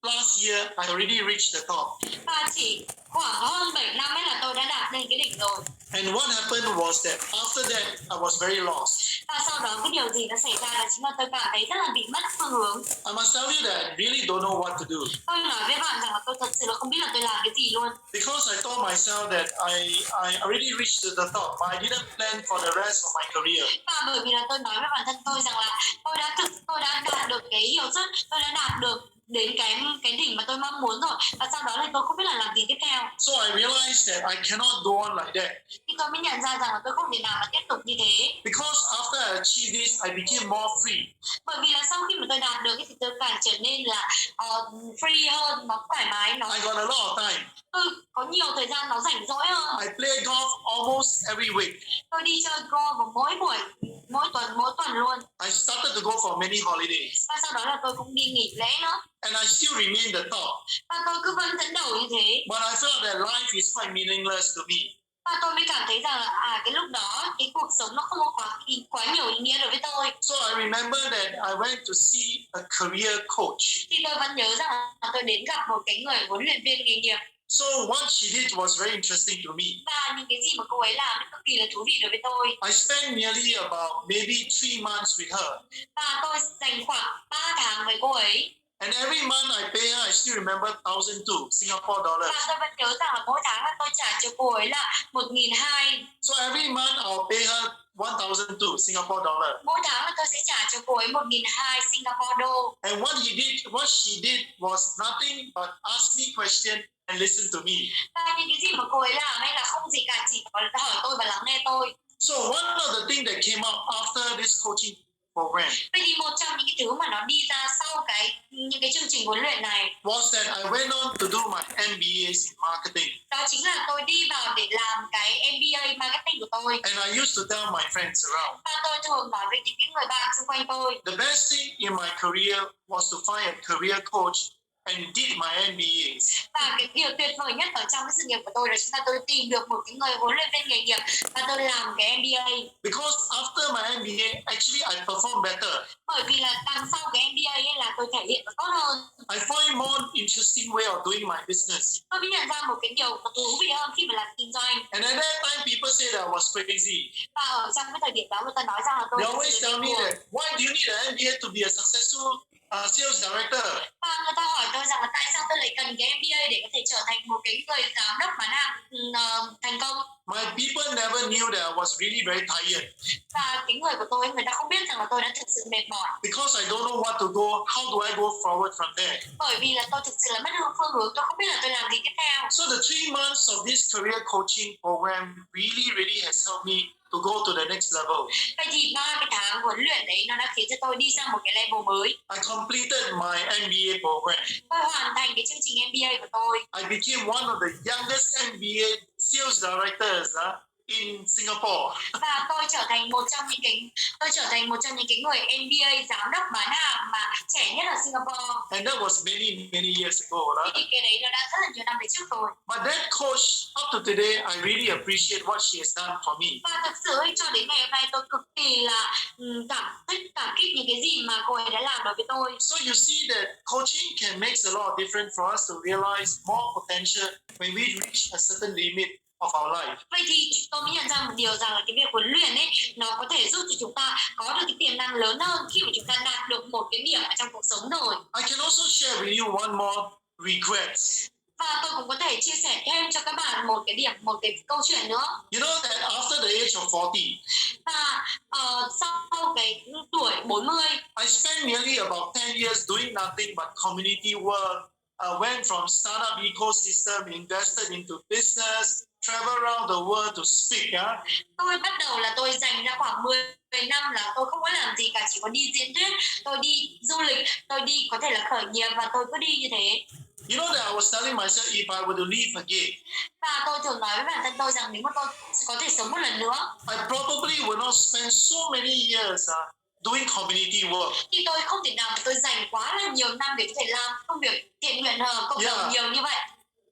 last year, I already reached the top. Và chỉ khoảng hơn 7 năm ấy là tôi đã đạt lên cái đỉnh rồi. And what happened was that after that, I was very lost. Và sau đó cái điều gì nó xảy ra là chính là tôi cảm thấy rất là bị mất phương hướng. I must tell you that I really don't know what to do. Tôi nói với bạn rằng là tôi thật sự là không biết là tôi làm cái gì luôn. Because I told myself that I already reached the top, but I didn't plan for the rest of my career. Và bởi vì là tôi nói với bản thân tôi rằng là tôi đã đạt được cái hiệu suất, tôi đã đạt được đến cái đỉnh mà tôi mong muốn rồi, và sau đó thì tôi không biết là làm gì tiếp theo. So I realized that I cannot go on like that. Thì tôi mới nhận ra rằng là tôi không thể nào mà tiếp tục như thế. Because after I achieved this, I became more free. Bởi vì là sau khi mà tôi đạt được thì tôi càng trở nên là free hơn, nó thoải mái, I got a lot of time. tôi có nhiều thời gian nó rảnh rỗi hơn. I play golf almost every week. Tôi đi chơi golf vào mỗi tuần luôn. I started to go for many holidays. Và sau đó là tôi cũng đi nghỉ lễ nữa. And I still remain the top. Và tôi cứ vẫn dẫn đầu như thế. But I felt that life is quite meaningless to me. Và tôi mới cảm thấy rằng là cái lúc đó cái cuộc sống nó không có quá nhiều ý nghĩa đối với tôi. So I remember that I went to see a career coach. Thì tôi vẫn nhớ rằng là tôi đến gặp một cái người huấn luyện viên nghề nghiệp. So what she did was very interesting to me. Và những cái gì mà cô ấy làm cực kỳ là thú vị đối với tôi. I spent nearly about maybe 3 months with her. Và tôi dành khoảng 3 tháng với cô ấy. And every month I pay her, I still remember 1,200 Singapore dollars. Và tôi vẫn nhớ rằng là mỗi tháng là tôi trả cho cô ấy là 1.200. So every month I'll pay her 1,200 Singapore dollars. Mỗi tháng là tôi sẽ trả cho cô ấy 1.200 Singapore đô. And what she did was nothing but ask me question and listen to me. Và những cái gì mà cô ấy làm ấy là không gì cả, chỉ có hỏi tôi và lắng nghe tôi. So one of the things that came out after this coaching program Vậy thì một trong những cái thứ mà nó đi ra sau những cái chương trình huấn luyện này was that I went on to do my MBAs in marketing. đó chính là tôi đi vào để làm cái MBA marketing của tôi. And I used to tell my friends around, Và tôi thường nói với những người bạn xung quanh tôi, the best thing in my career was to find a career coach and did my MBAs. và cái điều tuyệt vời nhất ở trong cái sự nghiệp của tôi đó chính là tôi tìm được một cái người huấn luyện viên nghề nghiệp và tôi làm cái MBA. Because after my MBA, actually I performed better. Bởi vì là đằng sau cái MBA ấy là tôi thể hiện được tốt hơn. I find more interesting way of doing my business. Tôi mới nhận ra một cái điều thú vị hơn khi mà làm kinh doanh. And at that time, people say that I was crazy. Và ở trong cái thời điểm đó người ta nói rằng là tôi They always tell me that, why do you need an MBA to be a successful sales director? Và người ta hỏi tôi rằng là tại sao tôi lại cần cái MBA để có thể trở thành một cái người giám đốc bán hàng thành công. My people never knew that I was really very tired. Và cái người của tôi, người ta không biết rằng là tôi đã thực sự mệt mỏi. Because I don't know what to go, how do I go forward from there? Bởi vì là tôi thực sự là mất phương hướng, tôi không biết là tôi làm gì tiếp theo. So the 3 months of this career coaching program really has helped me to go to the next level. Vậy thì 3 cái tháng huấn luyện đấy nó đã khiến cho tôi đi sang một cái level mới. I completed my MBA program. Tôi hoàn thành cái chương trình MBA của tôi. I became one of the youngest MBA sales directors in Singapore. Và tôi trở thành một trong những cái người MBA giám đốc bán hàng mà trẻ nhất ở Singapore. And that was many years ago. Thì cái đấy nó đã rất là nhiều năm về trước rồi. But that coach, up to today, I really appreciate what she has done for me. Và thực sự cho đến ngày hôm nay tôi cực kỳ là cảm kích những cái gì mà cô ấy đã làm đối với tôi. So you see that coaching can make a lot of difference for us to realize more potential when we reach a certain limit of our life. Vậy thì tôi mới nhận ra một điều rằng là cái việc huấn luyện ấy nó có thể giúp cho chúng ta có được cái tiềm năng lớn hơn khi mà chúng ta đạt được một cái điểm ở trong cuộc sống rồi. I can also share with you one more regret. Và tôi cũng có thể chia sẻ thêm cho các bạn một cái câu chuyện nữa. You know that after the age of 40, Và sau cái tuổi 40, I spent nearly about 10 years doing nothing but community work. Went from startup ecosystem, invested into business, travel around the world to speak. Tôi bắt đầu là tôi dành ra khoảng 10 năm là tôi không có làm gì cả, chỉ có đi diễn thuyết, tôi đi du lịch, tôi đi có thể là khởi nghiệp và tôi cứ đi như thế. You know that I was telling myself if I were to live again, Và tôi thường nói với bản thân tôi rằng nếu mà tôi có thể sống một lần nữa, I probably would not spend so many years doing community work. thì tôi không thể nào mà tôi dành quá là nhiều năm để có thể làm công việc thiện nguyện cộng đồng nhiều như vậy.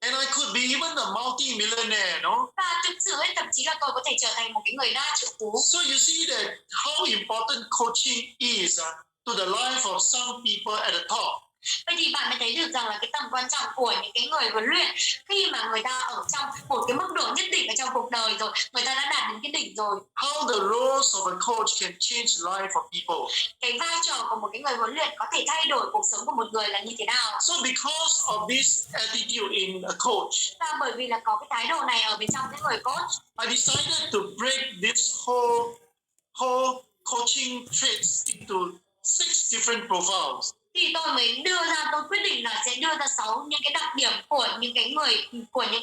And I could be even a multi-millionaire, no? Và thực sự ấy, thậm chí là tôi có thể trở thành một cái người đa triệu phú. So you see that how important coaching is to the life of some people at the top. Vậy thì bạn mới thấy được rằng là cái tầm quan trọng của những cái người huấn luyện khi mà người ta ở trong một cái mức độ nhất định ở trong cuộc đời rồi, người ta đã đạt đến cái đỉnh rồi. How the roles of a coach can change the life of people. Cái vai trò của một cái người huấn luyện có thể thay đổi cuộc sống của một người là như thế nào. So because of this attitude in a coach, Và bởi vì là có cái thái độ này ở bên trong cái người coach, I decided to break this whole coaching traits into 6 different profiles. thì tôi mới tôi quyết định là sẽ đưa ra 6 những cái đặc điểm của những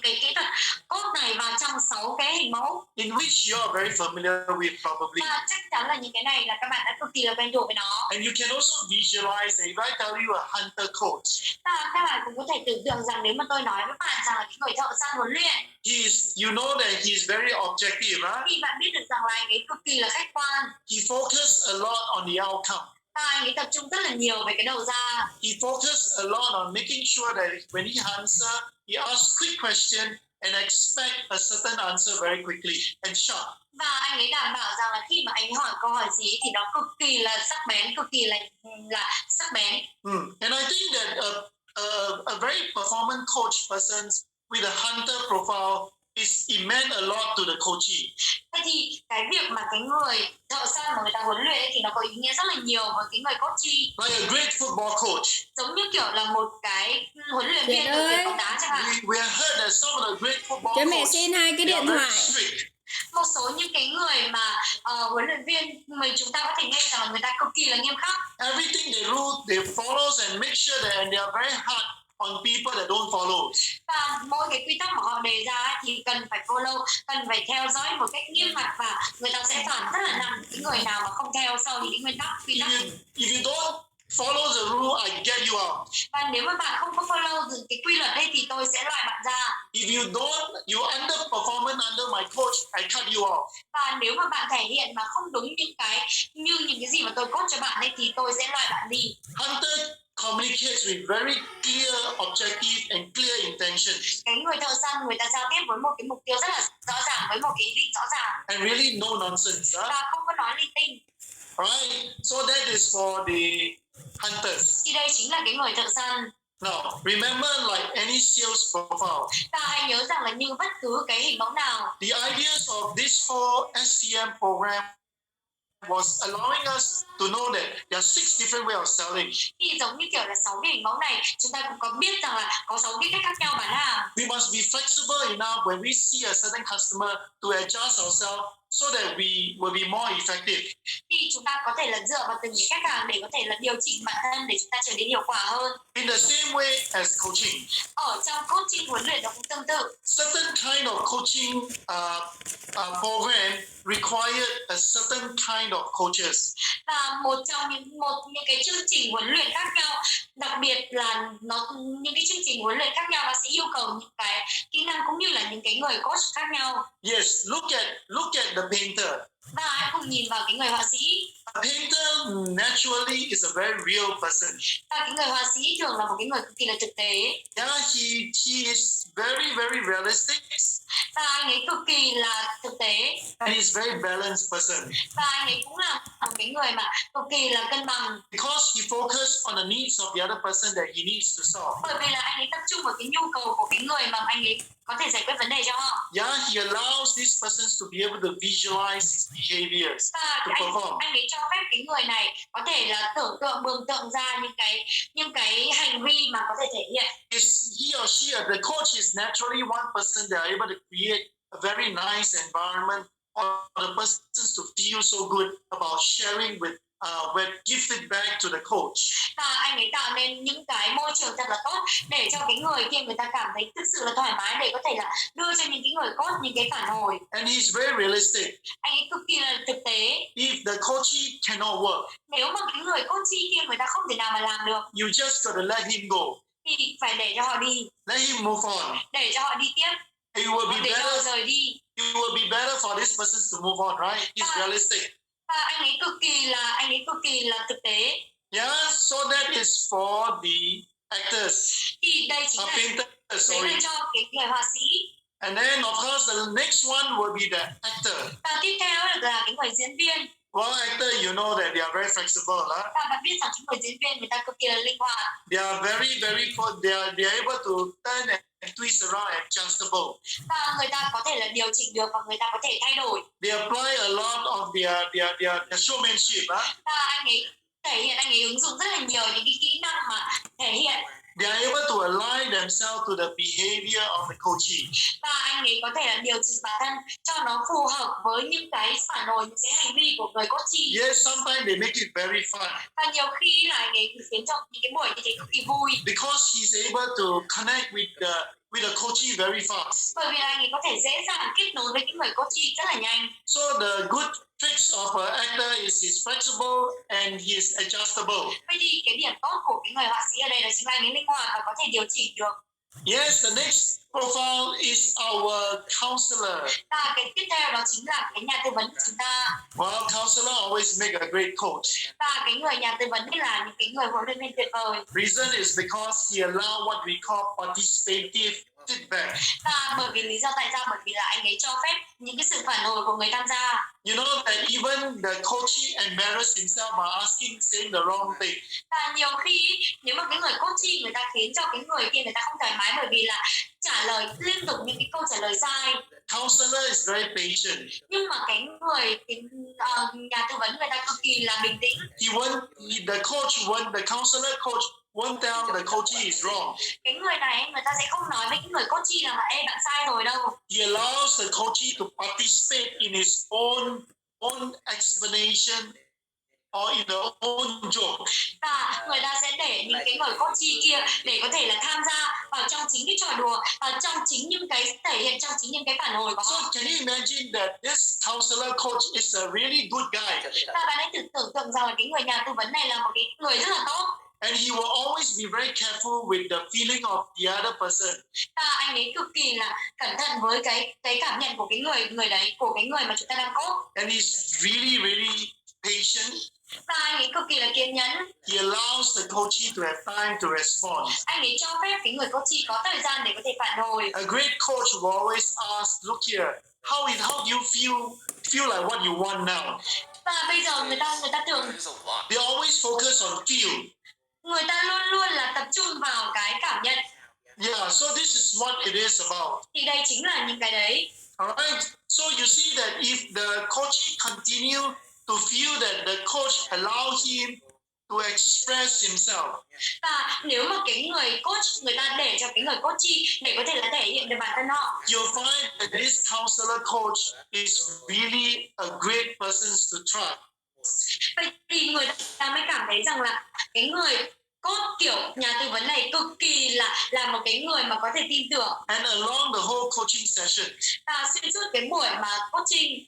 cái kỹ thuật coach này vào trong 6 cái hình mẫu. In which you are very familiar with probably. Và chắc chắn là những cái này là các bạn đã cực kỳ là quen thuộc với nó. And you can also visualize that if I tell you a hunter coach. Và các bạn cũng có thể tưởng tượng rằng nếu mà tôi nói với bạn rằng là cái người thợ săn huấn luyện, You know that he's very objective, right? thì bạn biết được rằng là anh ấy cực kỳ là khách quan. He focused a lot on the outcome. Và anh ấy tập trung rất là nhiều về cái đầu ra. He focused a lot on making sure that when he answers, he asks quick question and expect a certain answer very quickly and sharp. Và anh ấy đảm bảo rằng là khi mà anh hỏi câu hỏi gì thì nó cực kỳ là sắc bén, cực kỳ là sắc bén. And I think that a very performance coach person with a hunter profile it meant a lot to the coachee. Thế thì cái việc mà cái người thợ săn mà người ta huấn luyện ấy thì nó có ý nghĩa rất là nhiều với cái người coachee. Like a great football coach. Giống như kiểu là một cái huấn luyện viên Việt đội tuyển ơi. bóng đá chẳng hạn. We have heard that some of the great football Cho mẹ coaches, xin 2 cái they are điện very thoại. strict. Một số những cái người mà huấn luyện viên mình chúng ta có thể nghe rằng là người ta cực kỳ là nghiêm khắc. Everything they rule, they follows and make sure that, and they are very hard on people that don't follow. Và mỗi cái quy tắc mà họ đề ra ấy, thì cần phải follow, cần phải theo dõi một cách nghiêm ngặt và người ta sẽ phạt rất là nặng những người nào mà không theo sau những cái nguyên tắc quy tắc. If you don't follow the rule, I get you out. Và nếu mà bạn không có follow cái quy luật đấy thì tôi sẽ loại bạn ra. If you don't, you underperformance under my coach, I cut you off. Và nếu mà bạn thể hiện mà không đúng những cái gì mà tôi coach cho bạn ấy thì tôi sẽ loại bạn đi. Hunter communicates with very clear objective and clear intention. Cái người thợ săn người ta giao tiếp với một cái mục tiêu rất là rõ ràng, với một cái ý định rõ ràng. And really no nonsense. Huh? Và không có nói linh tinh. Right? So that is for the hunters. Thì đây chính là cái người thợ săn. Now, remember like any sales profile. Ta hãy nhớ rằng là như bất cứ cái hình mẫu nào. The ideas of this whole SCM program was allowing us to know that there are 6 different ways of selling. Thì giống như kiểu là 6 cái hình mẫu này, chúng ta cũng có biết rằng là có 6 cái cách khác nhau bán hàng. We must be flexible enough when we see a certain customer to adjust ourselves so that we will be more effective. Thì chúng ta có thể là dựa vào từng cái khách hàng để có thể là điều chỉnh bản thân để chúng ta trở nên hiệu quả hơn. In the same way as coaching. Ở trong coaching huấn luyện nó cũng tương tự. Certain kind of coaching program required a certain kind of coaches. Và một trong những cái chương trình huấn luyện khác nhau, đặc biệt là những cái chương trình huấn luyện khác nhau nó sẽ yêu cầu những cái kỹ năng cũng như là những cái người coach khác nhau. Yes, look at the painter. Và hãy cùng nhìn vào cái người họa sĩ. A painter naturally is a very real person. Và cái người họa sĩ thường là một cái người cực kỳ là thực tế. Yeah, he is very realistic. Và anh ấy cực kỳ là thực tế. And he's very balanced person. Và anh ấy cũng là một cái người mà cực kỳ là cân bằng. Because he focused on the needs of the other person that he needs to solve. Bởi vì là anh ấy tập trung vào cái nhu cầu của cái người mà anh ấy có thể giải quyết vấn đề cho họ. Yeah, he allows these persons to be able to visualize his behaviors, và to perform. Anh ấy cho phép cái người này có thể là mường tượng ra những cái hành vi mà có thể thể hiện. He or she, the coach is naturally one person that are able to create a very nice environment for the persons to feel so good about sharing with give feedback to the coach. Và anh ấy tạo nên những cái môi trường thật là tốt để cho cái người kia người ta cảm thấy thực sự là thoải mái để có thể là đưa cho những cái người coach những cái phản hồi. And he's very realistic. Anh ấy cực kỳ là thực tế. If the coachee cannot work, nếu mà cái người coachee kia người ta không thể nào mà làm được, you just got to let him go. Thì phải để cho họ đi. Let him move on. Để cho họ đi tiếp. It will be để better. cho họ rời đi. It will be better for this person to move on, right? He's realistic. Và anh ấy cực kỳ là thực tế. Yeah, so that is for the actors. Thì đây chính là painters, đấy là cho cái người họa sĩ. And then of course the next one will be the actor. Và tiếp theo là cái người diễn viên. Well, actor, you know that they are very flexible, huh? Và bạn biết rằng những người diễn viên người ta cực kỳ là linh hoạt. They are they are able to turn and twist around and adjustable. Và người ta có thể là điều chỉnh được và người ta có thể thay đổi. They apply a lot of their showmanship, huh? Và anh ấy ứng dụng rất là nhiều những cái kỹ năng mà thể hiện. They are able to align themselves to the behavior of the coachee. Và anh ấy có thể là điều chỉnh bản thân cho nó phù hợp với những cái phản hồi, những cái hành vi của người coachee. Yes, sometimes they make it very fun. Và nhiều khi là anh ấy khiến cho những cái buổi như thế cực kỳ vui. Because he's able to connect with the coachee very fast. Bởi vì anh ấy có thể dễ dàng kết nối với cái người coachee rất là nhanh. So the good tricks of an actor is he's flexible and he's adjustable. Vậy thì cái điểm tốt của cái người họa sĩ ở đây là chính là anh ấy linh hoạt và có thể điều chỉnh được. Yes, the next profile is our counselor. Và cái tiếp theo đó chính là cái nhà tư vấn của chúng ta. Well, counselor always make a great coach. Và cái người nhà tư vấn là những cái người huấn luyện viên tuyệt vời. Reason is because he allow what we call participative feedback. Và bởi vì lý do tại sao? Bởi vì là anh ấy cho phép những cái sự phản hồi của người tham gia. You know that even the coachee embarrassed himself by asking, saying the wrong thing. Và nhiều khi nếu mà cái người coaching người ta khiến cho cái người kia người ta không thoải mái bởi vì là trả lời liên tục những cái câu trả lời sai. Counselor is very patient. Nhưng mà cái nhà tư vấn người ta cực kỳ là bình tĩnh. The counselor coach won't tell the coachee is wrong. Cái người này người ta sẽ không nói với cái người coachee rằng là ê bạn sai rồi đâu. He allows the coachee to participate in his own explanation or in their own joke. Và người ta sẽ để những cái người coachee kia để có thể là tham gia vào trong chính cái trò đùa, vào trong chính những cái thể hiện trong chính những cái phản hồi của họ. So can you imagine that this counselor coach is a really good guy? Và bạn hãy tưởng tượng rằng là cái người nhà tư vấn này là một cái người rất là tốt. And he will always be very careful with the feeling of the other person. Và anh ấy cực kỳ là cẩn thận với cái cảm nhận của cái người đấy, của cái người mà chúng ta đang coach. And he's really patient. Và anh ấy cực kỳ là kiên nhẫn. He allows the coachee to have time to respond. Anh ấy cho phép cái người coachee có thời gian để có thể phản hồi. A great coach will always ask, look here, how do you feel like what you want now? Và bây giờ người ta thường they always focus on feel. Người ta luôn luôn là tập trung vào cái cảm nhận. Yeah, so this is what it is about. Thì đây chính là những cái đấy. Alright, so you see that if the coachee continue to feel that the coach allow him to express himself. Và nếu mà cái người coach người ta để cho cái người coachee để có thể là thể hiện được bản thân họ, you'll find that this counselor coach is really a great person to trust. Vậy thì người ta mới cảm thấy rằng là cái người coach kiểu nhà tư vấn này cực kỳ là một cái người mà có thể tin tưởng. And along the whole coaching session, và xuyên suốt cái buổi mà coaching,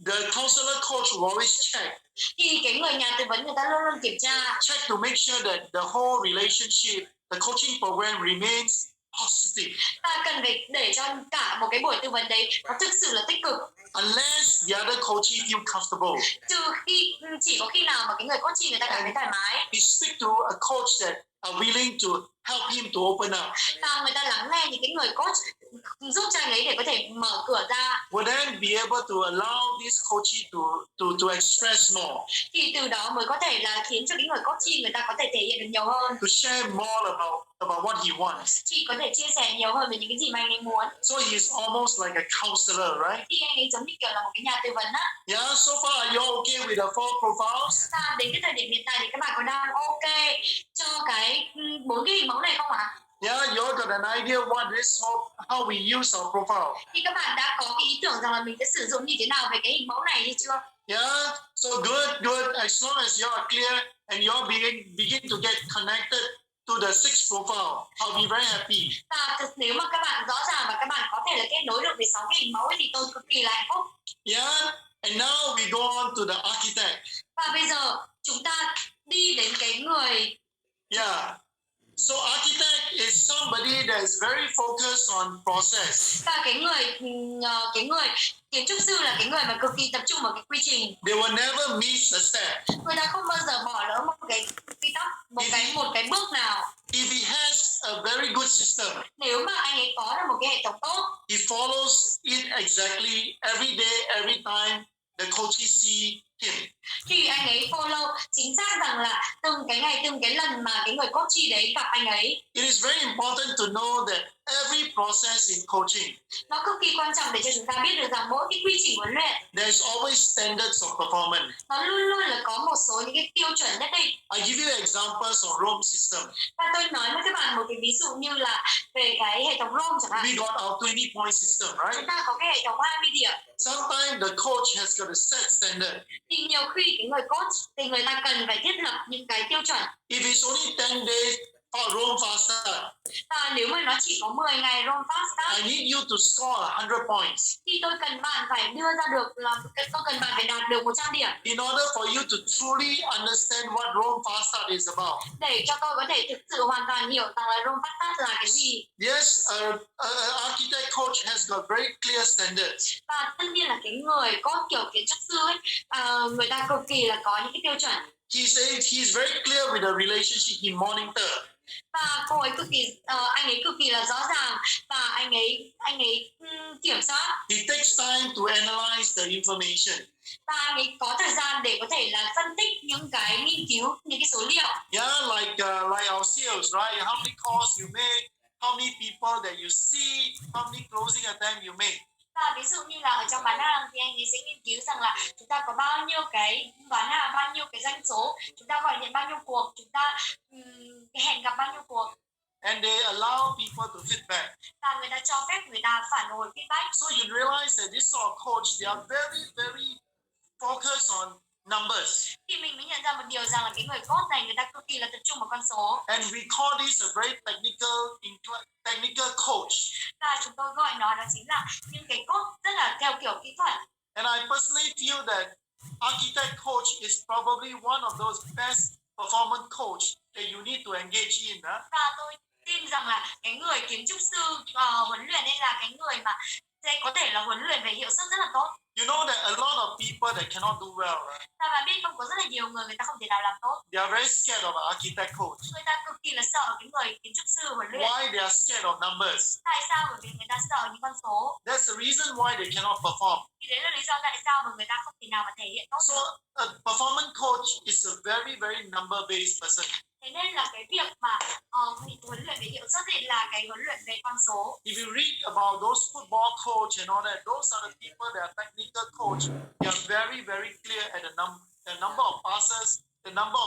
the counselor coach will always check. Thì cái người nhà tư vấn người ta luôn luôn kiểm tra. Check to make sure that the whole relationship, the coaching program remains positive. Ta cần phải để cho cả một cái buổi tư vấn đấy nó thực sự là tích cực. Unless the other coachee feel comfortable. Chỉ có khi nào mà cái người coaching người ta cảm thấy thoải mái. We speak to a coach that are willing to help him to open up. Và người ta lắng nghe những cái người coach giúp cho anh ấy để có thể mở cửa ra. Will then be able to allow this coachee to express more. Thì từ đó mới có thể là khiến cho cái người coaching người ta có thể thể hiện được nhiều hơn. To share more about what he wants. Chỉ có thể chia sẻ nhiều hơn về những cái gì mà anh ấy muốn. So he's almost like a counselor, right? Thì anh ấy giống như kiểu là một cái nhà tư vấn á. Yeah, so far are you okay with the 4 profiles? Đến cái thời điểm hiện tại thì các bạn có đang ok cho cái 4 cái hình mẫu này không ạ? Yeah, you all got an idea how we use our profile. Thì các bạn đã có cái ý tưởng rằng là mình sẽ sử dụng như thế nào về cái hình mẫu này hay chưa? Yeah, so good. As long as you are clear and you all begin to get connected to the 6th profile, I'll be very happy. Và nếu mà các bạn rõ ràng và các bạn có thể là kết nối được với 6 cái hình mẫu ấy, thì tôi cực kỳ là hạnh phúc. Yeah, and now we go on to the architect. Và bây giờ chúng ta đi đến cái người. Yeah. So architect is somebody that is very focused on process. Và cái người kiến trúc sư là cái người mà cực kỳ tập trung vào cái quy trình. They will never miss a step. Người ta không bao giờ bỏ lỡ một cái quy tắc, một cái bước nào. If he has a very good system, nếu mà anh ấy có được một cái hệ thống tốt, he follows it exactly every day, every time the coaches see him. Thì anh ấy follow chính xác rằng là từng cái ngày, từng cái lần mà cái người coachee đấy gặp anh ấy. It is very important to know that every process in coaching, nó cực kỳ quan trọng để cho chúng ta biết được rằng mỗi cái quy trình huấn luyện, there is always standards of performance. nó luôn luôn là có một số những cái tiêu chuẩn nhất định. I give you examples of Rome system. Và tôi nói với các bạn một cái ví dụ như là về cái hệ thống Rome chẳng hạn. We got our 20 point system, right? Chúng ta có cái hệ thống 20 điểm. Sometimes the coach has got a set standard. Thì nhiều khi cái người coach thì người ta cần phải thiết lập những cái tiêu chuẩn. If it's only 10 days for Rome fast start, Và nếu mà nó chỉ có 10 ngày Rome fast start, I need you to score 100 points. thì tôi cần bạn phải đưa ra được là tôi cần bạn phải đạt được 100 điểm. In order for you to truly understand what Rome fast start is about. Để cho tôi có thể thực sự hoàn toàn hiểu rằng là Rome fast start là cái gì. Yes, architect coach has got very clear standards. Và tất nhiên là cái người có kiểu kiến trúc sư ấy, người ta cực kỳ là có những cái tiêu chuẩn. He's very clear with the relationship he monitor. Và cô ấy anh ấy cực kỳ là rõ ràng và anh ấy kiểm soát. He takes time to analyze the information. Và anh ấy có thời gian để có thể là phân tích những cái nghiên cứu, những cái số liệu. Yeah, like our sales, right? How many calls you make, how many people that you see, how many closing attempt you make. Và ví dụ như là ở trong bán hàng thì anh ấy sẽ nghiên cứu rằng là chúng ta có bao nhiêu cái bán hàng, bao nhiêu cái doanh số, chúng ta gọi điện bao nhiêu cuộc, chúng ta hẹn gặp bao nhiêu cuộc. And they allow people to feedback. Và người ta cho phép người ta phản hồi feedback. So you realize that this sort of coach, they are very, very focused on numbers. Thì mình mới nhận ra một điều rằng là cái người coach này người ta cực kỳ là tập trung vào con số. And we call this a very technical coach. Và chúng tôi gọi nó đó chính là những cái coach rất là theo kiểu kỹ thuật. And I personally feel that architect coach is probably one of those best performance coach that you need to engage in. Và tôi tin rằng là cái người kiến trúc sư huấn luyện ấy là cái người mà sẽ có thể là huấn luyện về hiệu suất rất là tốt. You know that a lot of people that cannot do well, right? Ta và biết không, có rất là nhiều người ta không thể nào làm tốt. They are very scared of an architect coach. Người ta cực kỳ là sợ cái người kiến trúc sư huấn luyện. Why they are scared of numbers? Tại sao? Bởi vì người ta sợ những con số. That's the reason why they cannot perform. Thì đấy là lý do tại sao mà người ta không thể nào mà thể hiện tốt. So a performance coach is a very, very number-based person. Thế nên là cái việc mà huấn luyện về hiệu suất thì là cái huấn luyện về con số. If you read about those football coach and all that, those are the people that are technical coach. They are very, very clear at the number of passes, the number of